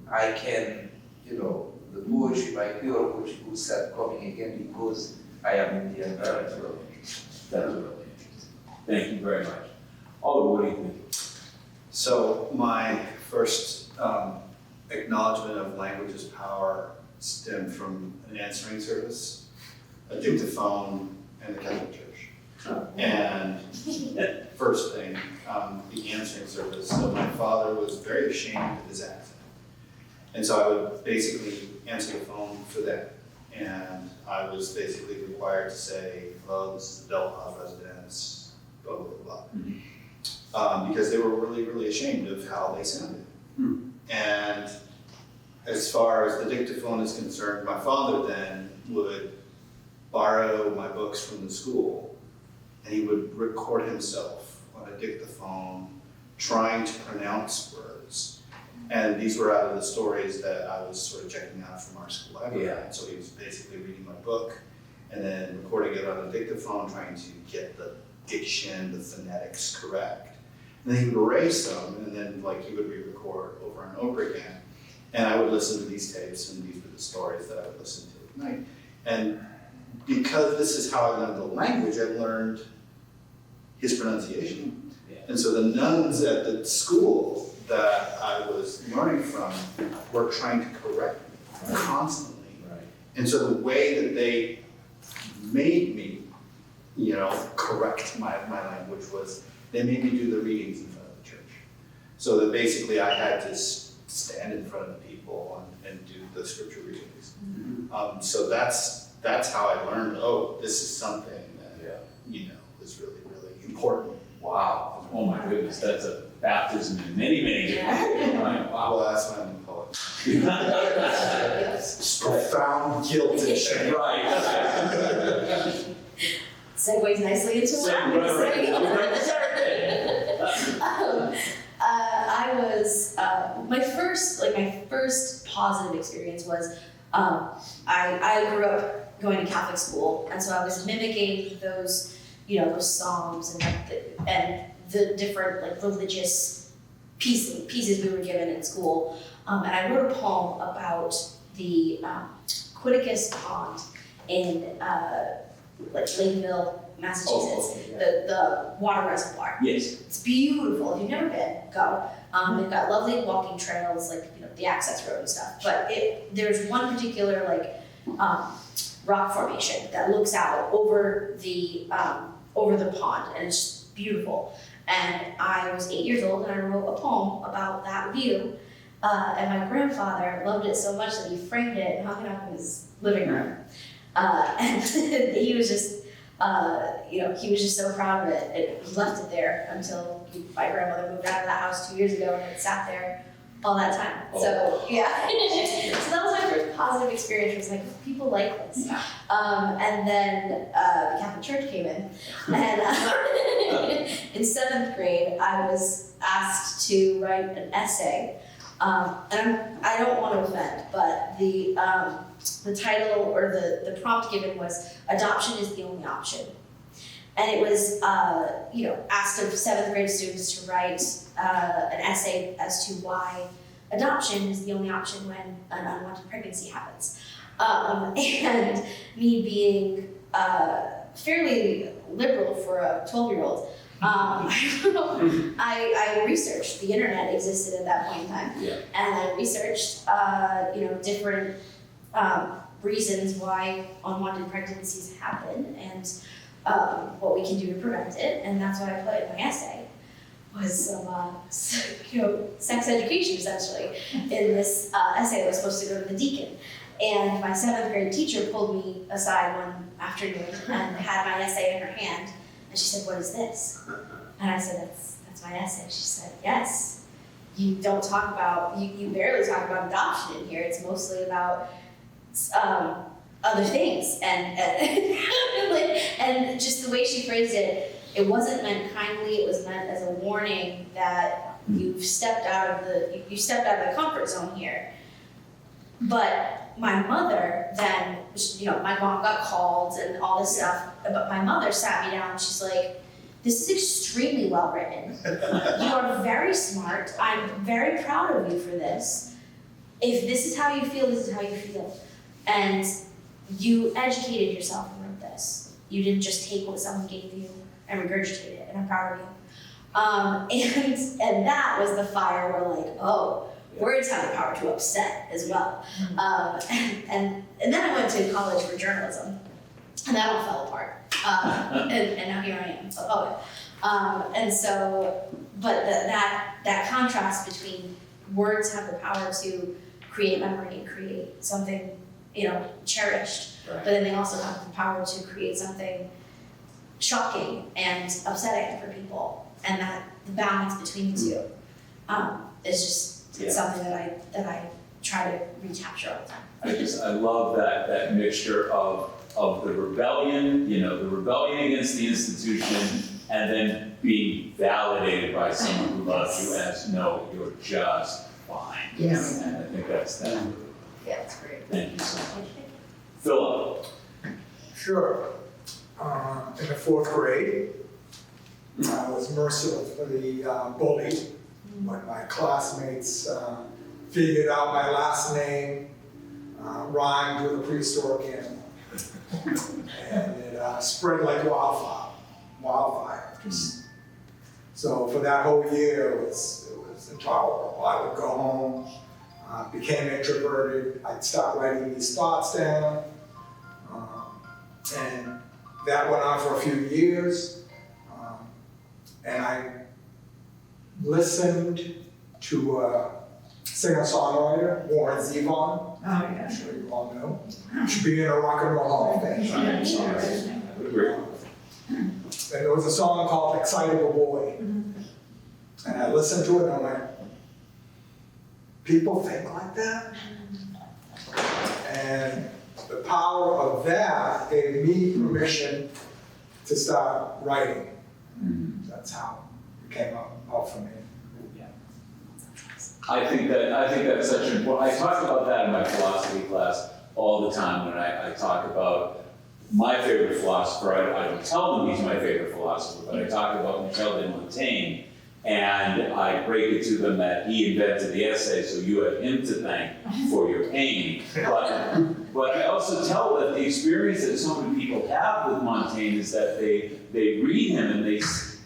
[SPEAKER 5] I can, the poetry, my pure poetry will start coming again because I am in the environment.
[SPEAKER 1] That's really interesting. Thank you very much. Oliver, what do you think?
[SPEAKER 11] So my first acknowledgement of language's power stemmed from an answering service, a dictaphone, and the Catholic Church. And first thing, the answering service. So my father was very ashamed of his accent. And so I would basically answer the phone for that. And I was basically required to say, hello, this is the Delta residence, blah, blah, blah. Mm-hmm. Because they were really, really ashamed of how they sounded. Mm. And as far as the dictaphone is concerned, my father then would borrow my books from the school, and he would record himself on a dictaphone trying to pronounce words. And these were out of the stories that I was sort of checking out from our school library.
[SPEAKER 1] Yeah.
[SPEAKER 11] And so he was basically reading my book and then recording it on a dictaphone, trying to get the diction, the phonetics correct. And then he would erase them, and then he would re-record over and over again. And I would listen to these tapes, and these were the stories that I would listen to at night. And because this is how I learned the language, I learned his pronunciation. Yeah. And so the nuns at the school that I was learning from were trying to correct me constantly. Right. And so the way that they made me, correct my language was they made me do the readings in front of the church. So that basically I had to stand in front of people and do the scripture readings. Mm-hmm. So that's how I learned, this is something that, is really, really important.
[SPEAKER 1] Wow. Oh my goodness, that's a baptism in many, many different ways. Right. Wow.
[SPEAKER 11] Well, that's why I'm a poet.
[SPEAKER 3] Profound guilt and shame.
[SPEAKER 1] Right.
[SPEAKER 7] Segues nicely into what I'm going to say. I was my first positive experience was I grew up going to Catholic school, and so I was mimicking those those psalms and the different religious pieces we were given in school, and I wrote a poem about the Quiticus Pond in Lakeville, Massachusetts, the water reservoir.
[SPEAKER 1] Yes.
[SPEAKER 7] It's beautiful. If you've never been, go. They've got lovely walking trails, the access road and stuff. But there's one particular rock formation that looks out over the pond, and it's just beautiful. And I was 8 years old, and I wrote a poem about that view. And my grandfather loved it so much that he framed it and hung it up in his living room. And he was just, he was just so proud of it. He left it there until my grandmother moved out of that house 2 years ago, and it sat there all that time. So yeah, so that was my first positive experience. Was people like this. And then the Catholic Church came in, and in 7th grade, I was asked to write an essay. And I don't want to offend, but the title or the prompt given was "Adoption is the Only Option," and it was asked of 7th grade students to write an essay as to why adoption is the only option when an unwanted pregnancy happens. And me being fairly liberal for a 12-year-old. I researched. The internet existed at that point in time, and I researched, different reasons why unwanted pregnancies happen and what we can do to prevent it. And that's what I put in my essay, was some, sex education essentially in this essay that was supposed to go to the deacon. And my 7th grade teacher pulled me aside one afternoon and had my essay in her hand. And she said, "What is this?" And I said, that's my essay. She said, "Yes, you don't talk about, you barely talk about adoption in here. It's mostly about other things." And and just the way she phrased it, it wasn't meant kindly. It was meant as a warning that you've stepped out of the comfort zone here. But my mother then, my mom got called and all this stuff, but my mother sat me down and she's like, "This is extremely well written. You are very smart. I'm very proud of you for this. If this is how you feel, this is how you feel. And you educated yourself and wrote this. You didn't just take what someone gave you and regurgitate it, and I'm proud of you." And that was the fire where words have the power to upset as well. And then I went to college for journalism, and that all fell apart. And now here I am, a poet. And so, but that contrast between words have the power to create memory and create something, cherished, but then they also have the power to create something shocking and upsetting for people, and that the balance between the two is just something that I try to recapture all the time.
[SPEAKER 1] I love that mixture of the rebellion, the rebellion against the institution, and then being validated by someone who loves you as, "No, you're just fine."
[SPEAKER 7] Yes.
[SPEAKER 1] And I think that's that.
[SPEAKER 7] Yeah, that's great.
[SPEAKER 1] Thank you so much. Philip.
[SPEAKER 12] Sure. In the 4th grade, I was mercilessly bullied when my classmates figured out my last name rhymed with a prehistoric animal. And it spread like wildfire. So for that whole year, it was intolerable. I would go home, became introverted. I'd stop writing these thoughts down. And that went on for a few years. And I listened to a singer-songwriter, Warren Zevon. I'm sure you all know. Should be in a Rock and Roll Hall of Fame. And there was a song called "Excitable Boy." And I listened to it and I went, people think like that. And the power of that gave me permission to start writing. That's how it came up for me.
[SPEAKER 1] I think that's such an important. I talk about that in my philosophy class all the time when I talk about my favorite philosopher. I don't tell them he's my favorite philosopher, but I talk about Michel de Montaigne, and I break it to them that he invented the essay, so you have him to thank for your pain. But I also tell that the experience that so many people have with Montaigne is that they read him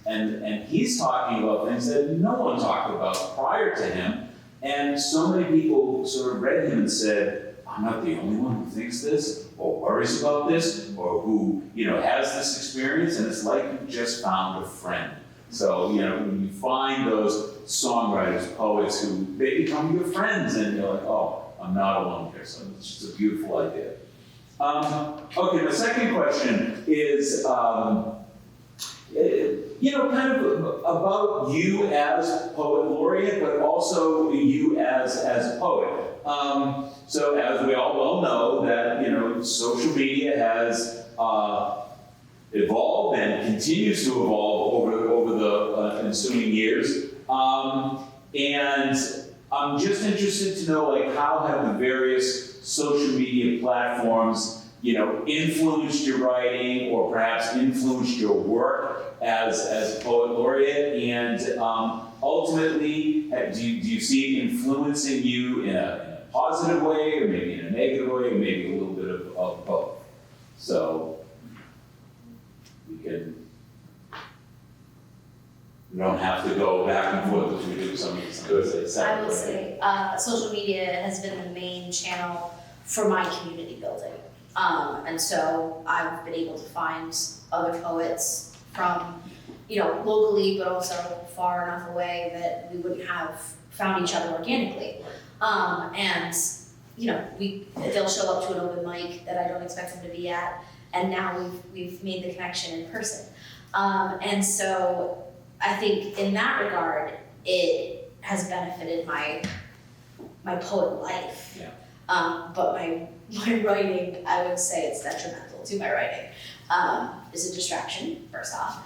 [SPEAKER 1] and he's talking about things that no one talked about prior to him. And so many people sort of read him and said, I'm not the only one who thinks this, or worries about this, or who, has this experience, and it's like you just found a friend. So, when you find those songwriters, poets who, they become your friends, and you're like, oh, I'm not alone here. So it's just a beautiful idea. Okay, my second question is, kind of about you as poet laureate, but also you as a poet. So as we all well know that, social media has evolved and continues to evolve over the ensuing years. And I'm just interested to know, how have the various social media platforms, influenced your writing or perhaps influenced your work as a poet laureate? And ultimately, do you see it influencing you in a positive way, or maybe in a negative way, or maybe a little bit of both? So we don't have to go back and forth as we do some of these things.
[SPEAKER 14] I will say, social media has been the main channel for my community building. And so I've been able to find other poets from, locally, but also far enough away that we wouldn't have found each other organically. And they'll show up to an open mic that I don't expect them to be at, and now we've made the connection in person. And so I think in that regard, it has benefited my poet life.
[SPEAKER 1] Yeah.
[SPEAKER 14] But my writing, I would say it's detrimental to my writing. It's a distraction, first off.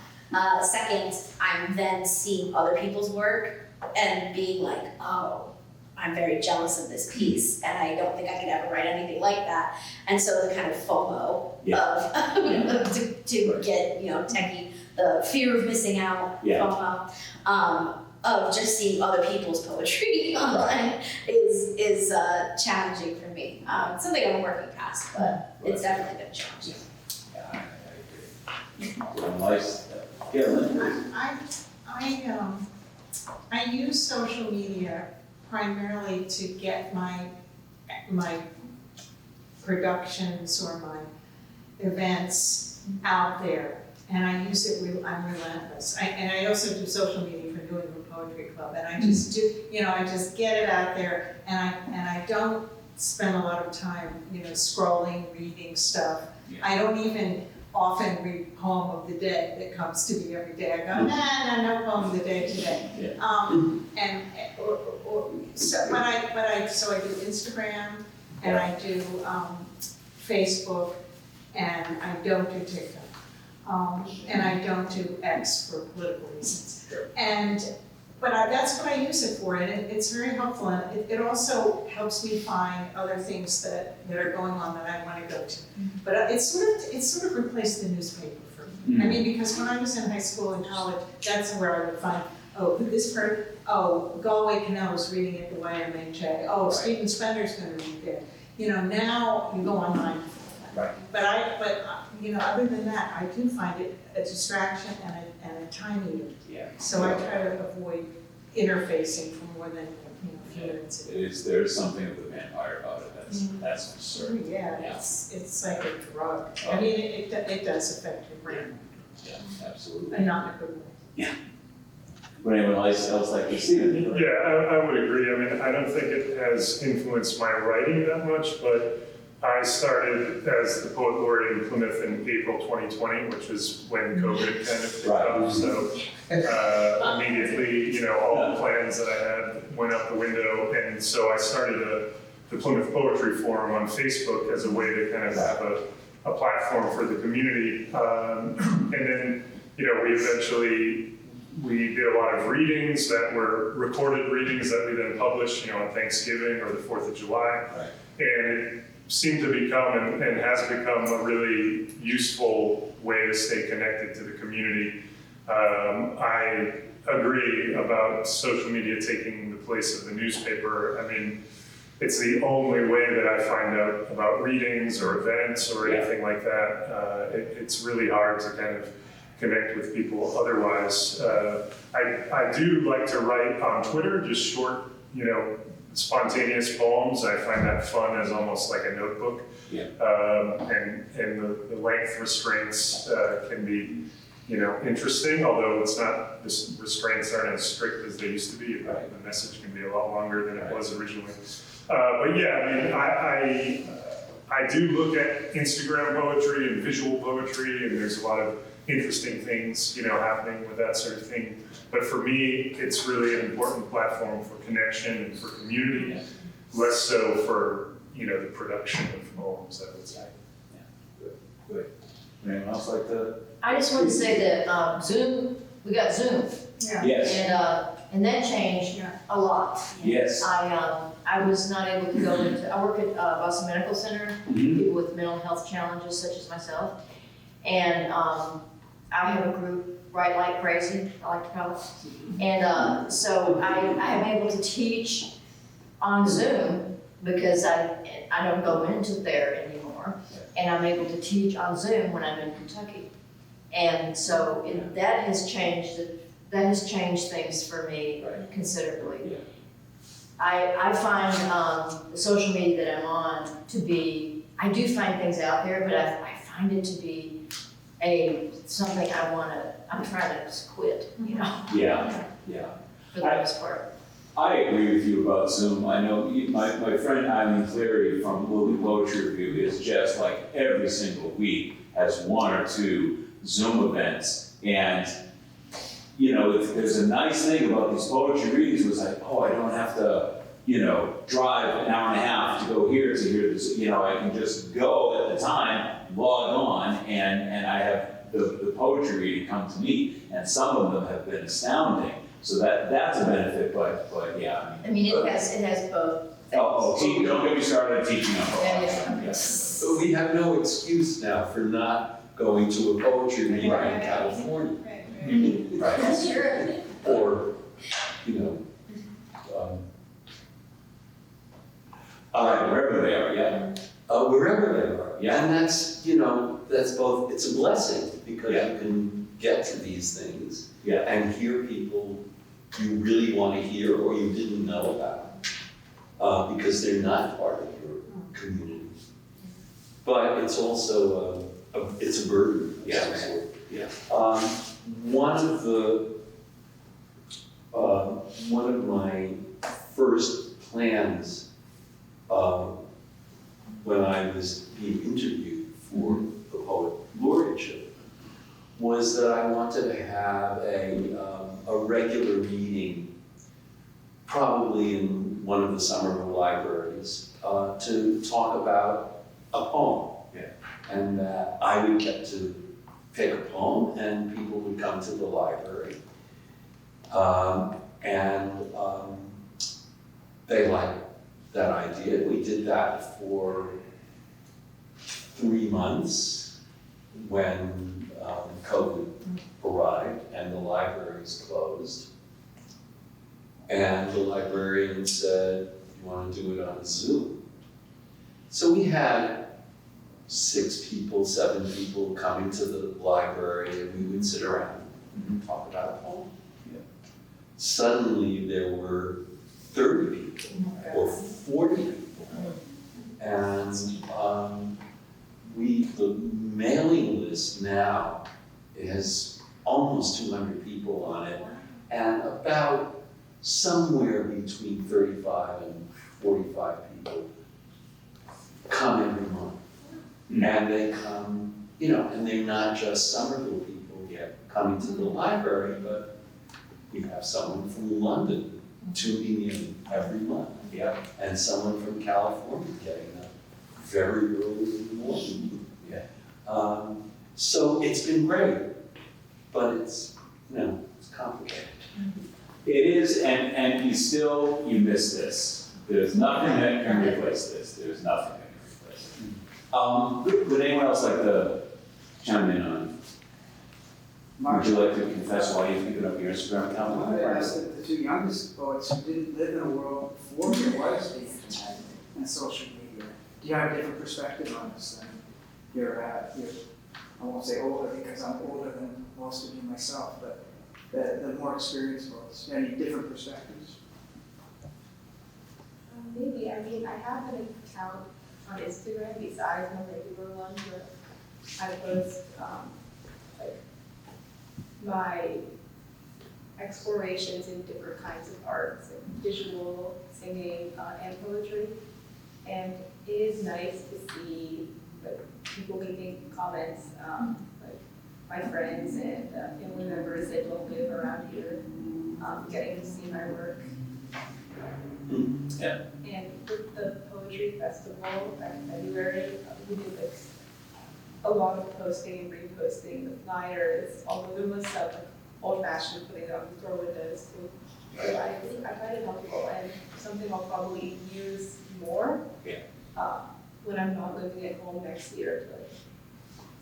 [SPEAKER 14] Second, I'm then seeing other people's work and being like, oh, I'm very jealous of this piece, and I don't think I could ever write anything like that. And so the kind of FOMO of to get, techie, the fear of missing out, FOMO, of just seeing other people's poetry online is challenging for me. It's something I'm working past, but it's definitely been challenging.
[SPEAKER 10] I use social media primarily to get my productions or my events out there, and I use it. I'm relentless. And I also do social media for New England Poetry Club, and I just do. I just get it out there, and I don't spend a lot of time, scrolling, reading stuff.
[SPEAKER 1] Yeah.
[SPEAKER 10] I don't even often read poem of the day that comes to me every day. I go, no poem of the day today. Yeah. So I do Instagram, and I do Facebook, and I don't do TikTok, and I don't do X for political reasons. But that's what I use it for, and it's very helpful, and it also helps me find other things that are going on that I want to go to. But it's sort of replaced the newspaper for me. I mean, because when I was in high school and college, that's where I would find, Galway Cannell is reading it the YMHA. Oh, right. Stephen Spender's going to read it. Now you go online.
[SPEAKER 1] Right.
[SPEAKER 10] But other than that, I do find it a distraction and a time eater.
[SPEAKER 1] Yeah.
[SPEAKER 10] So I try to avoid interfacing for more than a few minutes.
[SPEAKER 1] There's something of the vampire about it. That's for certain.
[SPEAKER 10] Yeah, it's like a drug. I mean, it does affect your brain.
[SPEAKER 1] Yeah, absolutely.
[SPEAKER 10] And not in a good way.
[SPEAKER 1] Yeah. Would anyone else like to see it?
[SPEAKER 8] Yeah, I would agree. I mean, I don't think it has influenced my writing that much, but I started as the Poet Laureate in Plymouth in April 2020, which is when COVID kind of took off. So immediately, all the plans that I had went out the window, and so I started the Plymouth Poetry Forum on Facebook as a way to kind of have a platform for the community. And then, we eventually, we did a lot of readings that were recorded readings that we then published, on Thanksgiving or the 4th of July.
[SPEAKER 1] Right.
[SPEAKER 8] And it seemed to become and has become a really useful way to stay connected to the community. I agree about social media taking the place of the newspaper. I mean, it's the only way that I find out about readings or events or anything like that. It's really hard to kind of connect with people otherwise. I do like to write on Twitter, just short, spontaneous poems. I find that fun as almost like a notebook.
[SPEAKER 1] Yeah.
[SPEAKER 8] And the length restraints can be, interesting, although it's not, the restraints aren't as strict as they used to be. The message can be a lot longer than it was originally. But yeah, I mean, I do look at Instagram poetry and visual poetry, and there's a lot of interesting things, happening with that sort of thing. But for me, it's really an important platform for connection and for community, less so for, the production of poems, I would say.
[SPEAKER 1] Yeah. Good. Anyone else like to?
[SPEAKER 6] I just want to say that Zoom, we got Zoom.
[SPEAKER 13] Yeah.
[SPEAKER 1] Yes.
[SPEAKER 6] And that changed a lot.
[SPEAKER 1] Yes.
[SPEAKER 6] I was not able to go into, I work at Boston Medical Center, people with mental health challenges such as myself. And I have a group, Write Like Crazy, I like to call it. And so I am able to teach on Zoom because I don't go into there anymore. And I'm able to teach on Zoom when I'm in Kentucky. And so that has changed things for me considerably.
[SPEAKER 1] Yeah.
[SPEAKER 6] I find the social media that I'm on to be, I do find things out there, but I find it to be something I'm trying to just quit,
[SPEAKER 1] Yeah.
[SPEAKER 6] for the most part.
[SPEAKER 1] I agree with you about Zoom. I know my friend Eileen Cleary from Lily Poetry Review is just like every single week has one or two Zoom events. And, there's a nice thing about these poetry readings was like, I don't have to, drive an hour and a half to go here to hear this. I can just go at the time, log on, and I have the poetry reading come to me. And some of them have been astounding. So that's a benefit, but yeah.
[SPEAKER 6] I mean, it has both.
[SPEAKER 1] Don't get me started on teaching on
[SPEAKER 6] Yeah.
[SPEAKER 9] But we have no excuse now for not going to a poetry reading in California.
[SPEAKER 1] Right.
[SPEAKER 6] That's true.
[SPEAKER 9] Or,
[SPEAKER 1] wherever they are, yeah.
[SPEAKER 9] wherever they are. Yeah. And that's both, it's a blessing because you can get to these things and hear people you really want to hear or you didn't know about because they're not part of your community. But it's also it's a burden.
[SPEAKER 1] Yeah.
[SPEAKER 9] One of my first plans when I was being interviewed for the Poet Laureateship was that I wanted to have a regular meeting, probably in one of the Somerville libraries, to talk about a poem.
[SPEAKER 1] Yeah.
[SPEAKER 9] And that I would get to pick a poem and people would come to the library. They liked that idea. We did that for 3 months when COVID arrived and the libraries closed. And the librarian said, "You want to do it on Zoom?" So we had 6 people, 7 people coming to the library, and we would sit around and talk about a poem. Suddenly there were 30 people or 40 people. And the mailing list now has almost 200 people on it, and about somewhere between 35 and 45 people come every month. And they come, and they're not just Somerville people coming to the library, but we have someone from London tuning in every month. Yeah. And someone from California getting up very early in the morning. Yeah. So it's been great, but it's, it's complicated.
[SPEAKER 1] It is, and you miss this. There's nothing that can replace this. There's nothing that can replace it. Would anyone else like to chime in on? Would you like to confess why you've given up your Instagram account?
[SPEAKER 15] I asked the two youngest poets who didn't live in a world before there was the internet and social media. Do you have a different perspective on this than you're I won't say older because I'm older than most of you myself, but the more experienced poets. Any different perspectives?
[SPEAKER 13] Maybe. I mean, I have an account on Instagram besides my regular one where I post like my explorations in different kinds of arts, like visual, singing, and poetry. And it is nice to see like people making comments, like my friends and family members that don't live around here, getting to see my work.
[SPEAKER 1] Yeah.
[SPEAKER 13] And with the poetry festival back in February, we did like a lot of posting and reposting the flyers, although there was some like old-fashioned putting it on the store windows too. So I find it helpful and something I'll probably use more when I'm not living at home next year to like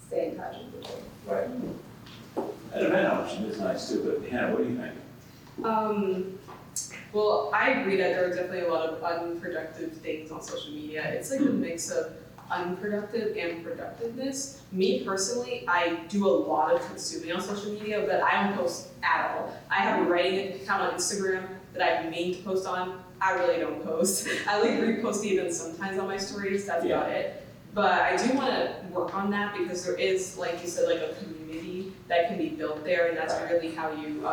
[SPEAKER 13] stay in touch with people.
[SPEAKER 1] Right. And event option is nice too, but Hannah, what do you think?
[SPEAKER 4] Well, I agree that there are definitely a lot of unproductive things on social media. It's like a mix of unproductive and productiveness. Me personally, I do a lot of consuming on social media, but I don't post at all. I have a writing account on Instagram that I've made to post on. I really don't post. I like repost even sometimes on my stories, that's about it. But I do want to work on that because there is, like you said, like a community that can be built there, and that's really how you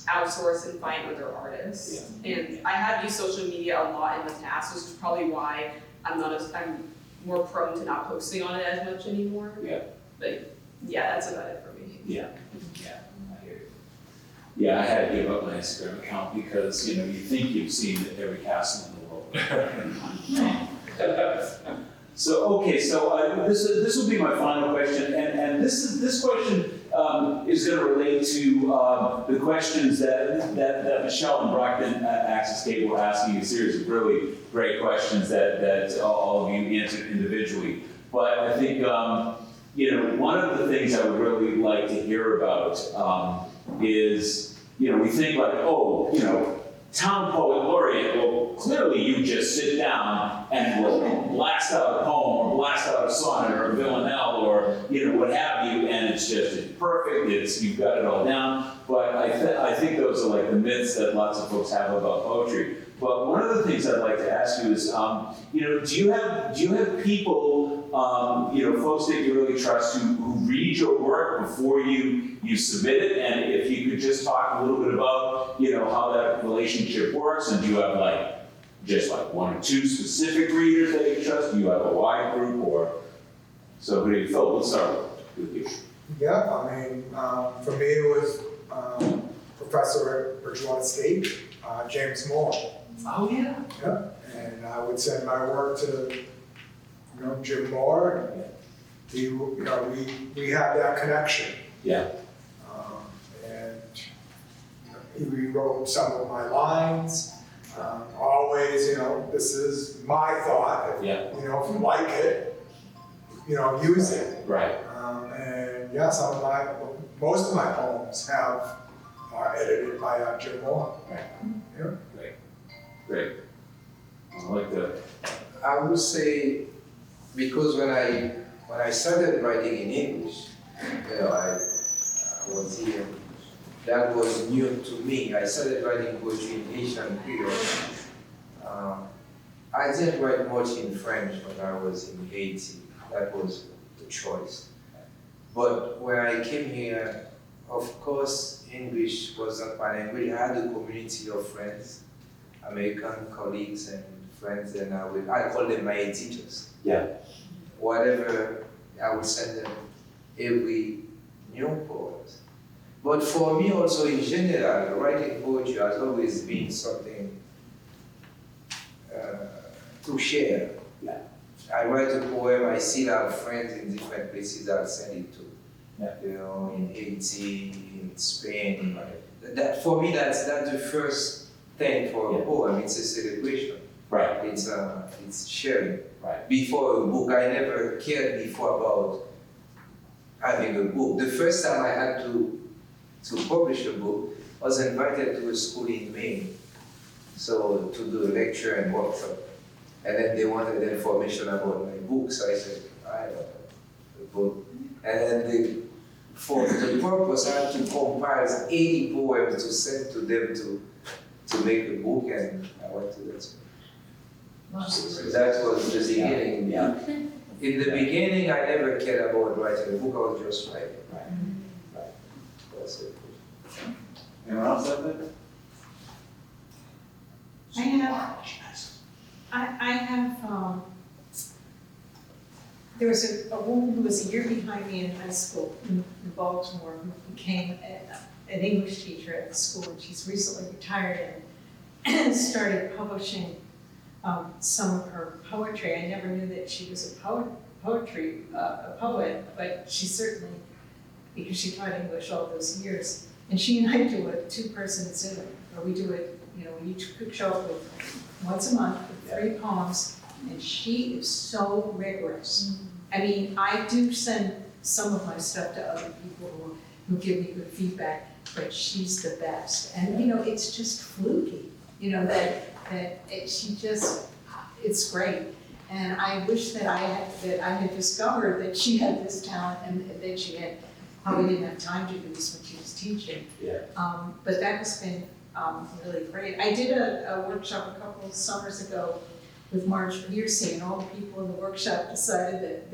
[SPEAKER 4] outsource and find other artists. And I have used social media a lot in the past, which is probably why I'm more prone to not posting on it as much anymore. But yeah, that's about it for me.
[SPEAKER 1] Yeah, I hear you. Yeah, I had to give up my Instagram account because, you think you've seen every castle in the world. So this will be my final question, and this question is going to relate to the questions that Michelle and Brockton Access Cable were asking, a series of really great questions that all of you answered individually. But I think one of the things I would really like to hear about is we think like, Town Poet Laureate, well, clearly you just sit down and will blast out a poem or blast out a sonnet or a villanelle or, what have you, and it's perfect, you've got it all down. But I think those are like the myths that lots of folks have about poetry. But one of the things I'd like to ask you is, do you have people, folks that you really trust who read your work before you submit it? And if you could just talk a little bit about, how that relationship works, and do you have just one or two specific readers that you trust? Do you have a wide group, or? So who do you, Phil, we'll start with you.
[SPEAKER 12] Yeah, I mean, for me it was Professor at Bridgewater State, James Moore.
[SPEAKER 1] Oh yeah.
[SPEAKER 12] Yeah, and I would send my work to, Jim Moore, and we had that connection.
[SPEAKER 1] Yeah.
[SPEAKER 12] And he rewrote some of my lines. Always, this is my thought. If you like it, use it.
[SPEAKER 1] Right.
[SPEAKER 12] And yeah, most of my poems are edited by Jim Moore.
[SPEAKER 1] Right.
[SPEAKER 12] Yeah.
[SPEAKER 1] Great. I like that.
[SPEAKER 5] I would say, because when I started writing in English, I was here. That was new to me. I started writing poetry in Haitian Creole. I didn't write much in French when I was in Haiti. That was the choice. But when I came here, of course, English was not my language. I had a community of friends, American colleagues and friends, and I call them my editors.
[SPEAKER 1] Yeah.
[SPEAKER 5] Whatever, I would send them every new poet. But for me also in general, writing poetry has always been something to share.
[SPEAKER 15] Yeah.
[SPEAKER 5] I write a poem, I still have friends in different places I'll send it to.
[SPEAKER 15] Yeah.
[SPEAKER 5] You know, in Haiti, in Spain. That for me, that's the first thing for a poem. It's a celebration.
[SPEAKER 15] Right.
[SPEAKER 5] It's sharing.
[SPEAKER 15] Right.
[SPEAKER 5] Before a book, I never cared before about having a book. The first time I had to publish a book, I was invited to a school in Maine, so to do a lecture and workshop. And then they wanted information about my book, so I said, I don't know, a book. And then for the purpose, I had to compile 80 poems to send to them to make a book, and I went to that school. So that was the beginning.
[SPEAKER 15] Yeah.
[SPEAKER 5] In the beginning, I never cared about writing a book, I was just writing.
[SPEAKER 15] Right. Right.
[SPEAKER 5] That's it.
[SPEAKER 15] Anyone else have that?
[SPEAKER 10] I have, there was a woman who was a year behind me in high school in Baltimore who became an English teacher at the school, and she's recently retired and started publishing some of her poetry. I never knew that she was a poet, but she certainly, because she taught English all those years. And she and I do a 2-person Zoom, where we do it, you know, we each show up with once a month with 3 poems, and she is so rigorous. I mean, I do send some of my stuff to other people who give me good feedback, but she's the best. And you know, it's just fluky, you know, it's great. And I wish that I had discovered that she had this talent and that she had probably didn't have time to do this when she was teaching.
[SPEAKER 15] Yeah.
[SPEAKER 10] But that has been really great. I did a workshop a couple of summers ago with Marge Piercy, and all the people in the workshop decided that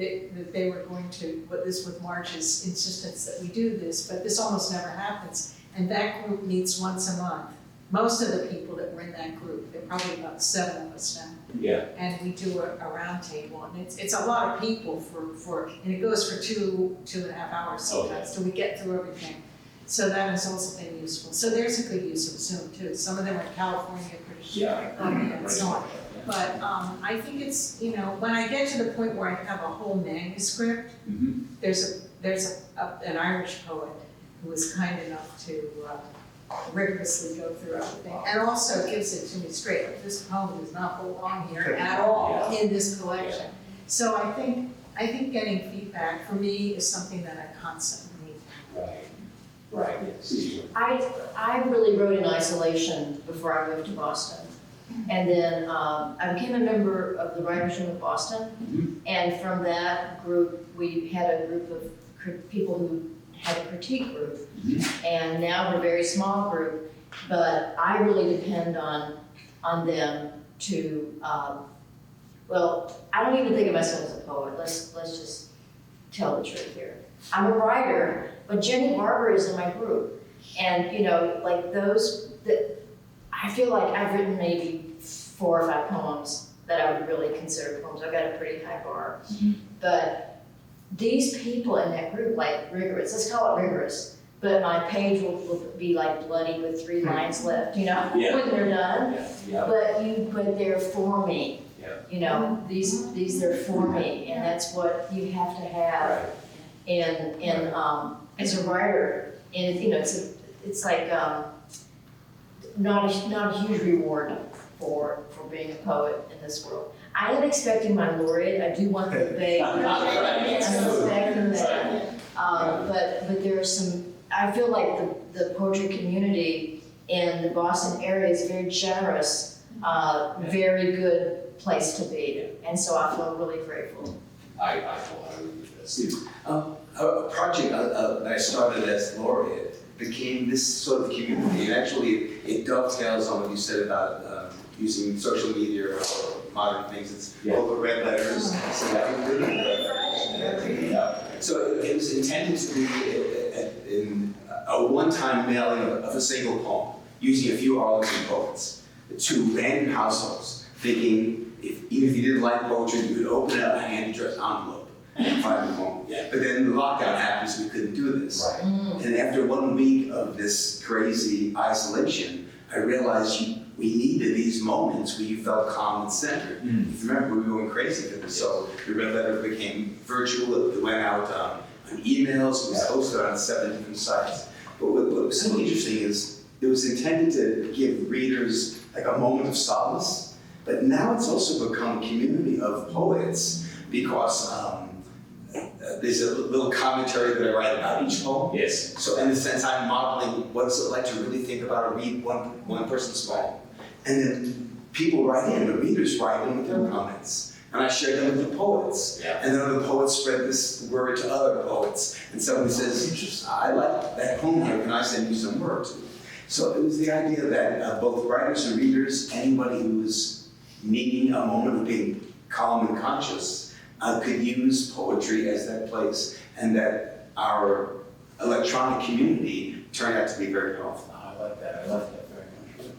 [SPEAKER 10] they were going to, this with Marge's insistence that we do this, but this almost never happens. And that group meets once a month. Most of the people that were in that group, there are probably about 7 of us now.
[SPEAKER 15] Yeah.
[SPEAKER 10] And we do a round table, and it's a lot of people and it goes for 2.5 hours sometimes, so we get through everything. So that has also been useful. So there's a good use of Zoom too. Some of them are in California, British Columbia, and so on. But I think it's, you know, when I get to the point where I have a whole manuscript, there's an Irish poet who was kind enough to rigorously go through everything, and also gives it to me straight. Like, this poem does not belong here at all in this collection. So I think getting feedback for me is something that I constantly need.
[SPEAKER 15] Right.
[SPEAKER 6] I really wrote in isolation before I moved to Boston. And then I became a member of the Writers' Room of Boston. And from that group, we had a group of people who had a critique group. And now we're a very small group, but I really depend on them to, well, I don't even think of myself as a poet. Let's just tell the truth here. I'm a writer, but Jenny Barber is in my group. And, you know, like I feel like I've written maybe 4 or 5 poems that I would really consider poems. I've got a pretty high bar. But these people in that group, like rigorous, let's call it rigorous, but my page will be like bloody with 3 lines left, you know, when they're done. But they're for me. You know, these are for me, and that's what you have to have in as a writer. And you know, it's like not a huge reward for being a poet in this world. I am expecting my laureate. I do want the big. I'm expecting that. But there are some. I feel like the poetry community in the Boston area is very generous, very good place to be, and so I feel really grateful.
[SPEAKER 15] I agree with that, Steve. A project that I started as laureate became this sort of community, and actually it dovetails on what you said about using social media or modern things. It's over red letters. So it was intended to be in a one-time mailing of a single poem, using a few Arlington poets to random households, thinking even if you didn't like poetry, you could open up a hand-addressed envelope
[SPEAKER 3] and find the poem. But then the lockdown happens, we couldn't do this. And after 1 week of this crazy isolation, I realized we needed these moments where you felt calm and centered. If you remember, we were going crazy for this, so the red letter became virtual, it went out on emails, it was posted on 7 different sites. But what was so interesting is it was intended to give readers like a moment of solace, but now it's also become a community of poets because there's a little commentary that I write about each poem.
[SPEAKER 1] Yes.
[SPEAKER 3] So in a sense, I'm modeling what it's like to really think about or read one person's poem. And then people write in, the readers write in with their comments. And I share them with the poets. And then the poets spread this word to other poets. And somebody says, I like that poem here, can I send you some words? So it was the idea that both writers and readers, anybody who was needing a moment of being calm and conscious, could use poetry as that place, and that our electronic community turned out to be very powerful.
[SPEAKER 1] I like that. I love that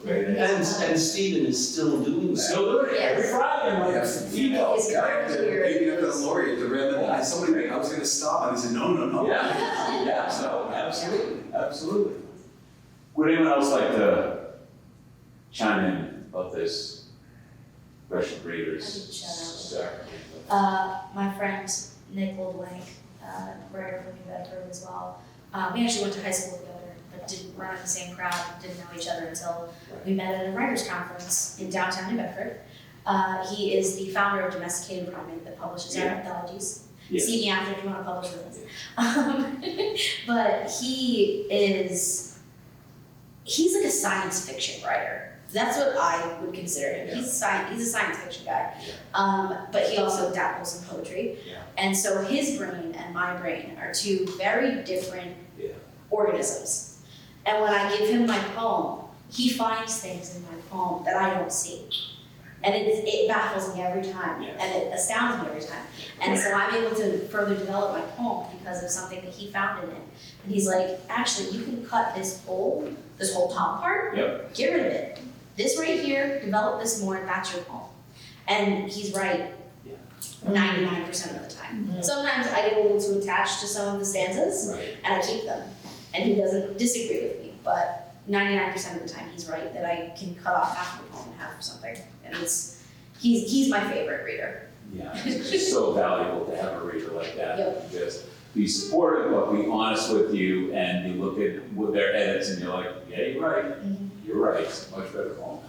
[SPEAKER 1] very much. And Stephen is still doing that.
[SPEAKER 14] Still doing it every Friday.
[SPEAKER 3] Yes. Maybe at the laureate, the red letter. Somebody, I was going to stop, and they said, no.
[SPEAKER 1] Yeah. So absolutely. Would anyone else like to chime in about this? Special readers.
[SPEAKER 14] My friend Nick LeBlanc, writer from New Bedford as well. We actually went to high school together, but didn't run in the same crowd, didn't know each other until we met at a writers' conference in downtown New Bedford. He is the founder of Domesticated Primate that publishes our anthologies. See me after if you want to publish with us. But he's like a science fiction writer. That's what I would consider him. He's a science fiction guy. But he also dabbles in poetry. And so his brain and my brain are two very different organisms. And when I give him my poem, he finds things in my poem that I don't see. And it baffles me every time, and it astounds me every time. And so I'm able to further develop my poem because of something that he found in it. And he's like, actually, you can cut this whole top part, get rid of it. This right here, develop this more, that's your poem. And he's right 99% of the time. Sometimes I get a little too attached to some of the stanzas, and I keep them. And he doesn't disagree with me, but 99% of the time he's right that I can cut off half of the poem and half of something. And he's my favorite reader.
[SPEAKER 1] Yeah, it's just so valuable to have a reader like that. Just be supportive, but be honest with you, and you look at their edits and you're like, yeah, you're right. You're right. It's a much better poem.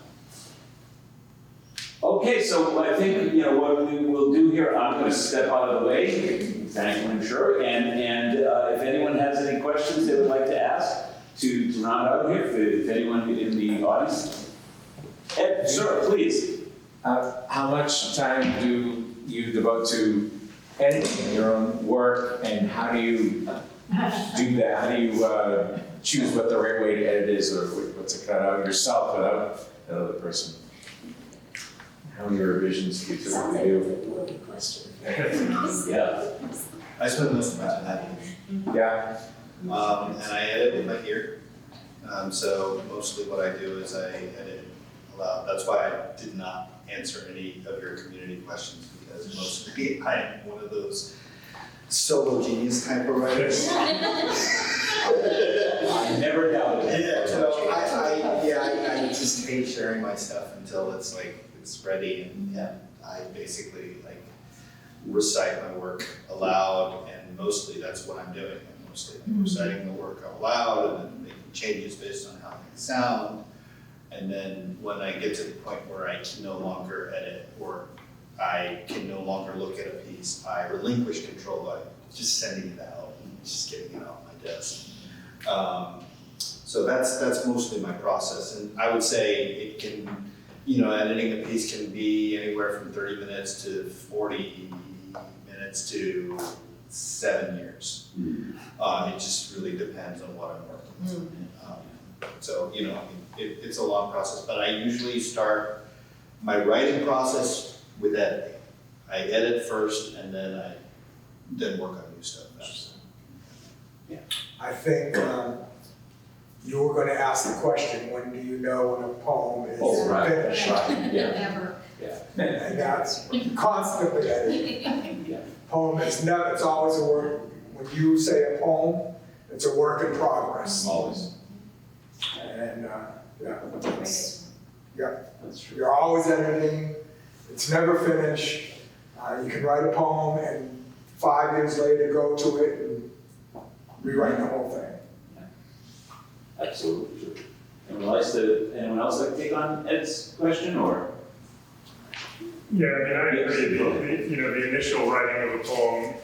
[SPEAKER 1] Okay, so I think what we will do here, I'm going to step out of the way, thank you, I'm sure, and if anyone has any questions they would like to ask to round out here, if anyone in the audience. Ed, sir, please.
[SPEAKER 16] How much time do you devote to editing your own work, and how do you do that? How do you choose what the right way to edit is, or what to cut out yourself without another person? How are your revisions do you typically do?
[SPEAKER 1] Yeah.
[SPEAKER 17] I spend most of my time editing. And I edit with my ear. So mostly what I do is I edit aloud. That's why I did not answer any of your community questions, because mostly I am one of those solo genius type of writers.
[SPEAKER 1] I never doubted it.
[SPEAKER 17] I just hate sharing my stuff until it's ready, and I basically recite my work aloud, and mostly that's what I'm doing. I'm mostly reciting the work out loud and then making changes based on how things sound. And then when I get to the point where I can no longer edit, or I can no longer look at a piece, I relinquish control by just sending it out and just getting it off my desk. So that's mostly my process, and I would say it can, editing a piece can be anywhere from 30 minutes to 40 minutes to 7 years. It just really depends on what I'm working on. So, it's a long process, but I usually start my writing process with editing. I edit first, and then work on new stuff after.
[SPEAKER 12] I think you were going to ask the question, when do you know when a poem is finished?
[SPEAKER 1] Never.
[SPEAKER 12] And that's constantly editing. Poem is never, it's always a work, when you say a poem, it's a work in progress.
[SPEAKER 16] Always.
[SPEAKER 12] And, that's true. You're always editing, it's never finished. You can write a poem and 5 years later go to it and rewrite the whole thing.
[SPEAKER 16] Absolutely true. Anyone else like to take on Ed's question, or?
[SPEAKER 8] Yeah, I mean, I agree. The initial writing of a poem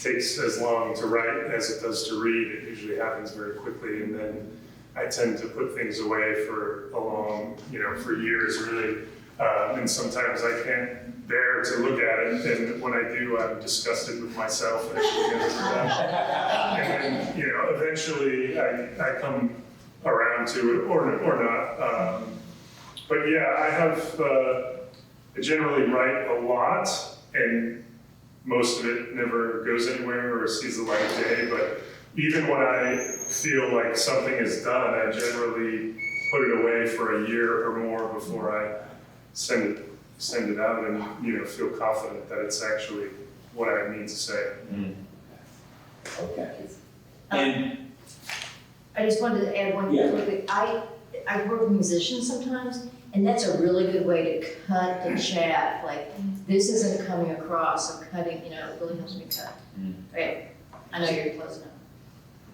[SPEAKER 8] takes as long to write as it does to read. It usually happens very quickly, and then I tend to put things away for a long, for years, really. And sometimes I can't bear to look at it, and when I do, I'm disgusted with myself. And then, eventually I come around to it, or not. But yeah, I generally write a lot, and most of it never goes anywhere or sees the light of day. But even when I feel like something is done, I generally put it away for a year or more before I send it out, and feel confident that it's actually what I mean to say.
[SPEAKER 16] Okay. And
[SPEAKER 6] I just wanted to add one thing quickly. I work with musicians sometimes, and that's a really good way to cut the chaff. Like, this isn't coming across, so cutting, it really helps me cut. Okay, I know you're close enough.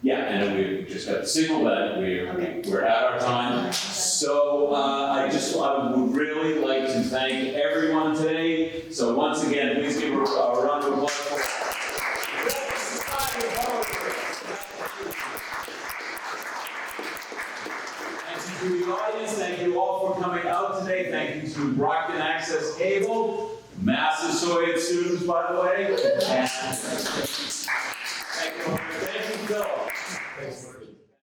[SPEAKER 16] yeah, and we just got the signal that we're at our time. So I would really like to thank everyone today. So once again, please give a round of applause for to the audience, thank you all for coming out today. Thank you to Brockton Access Cable, Massasoit students, by the way. And thank you.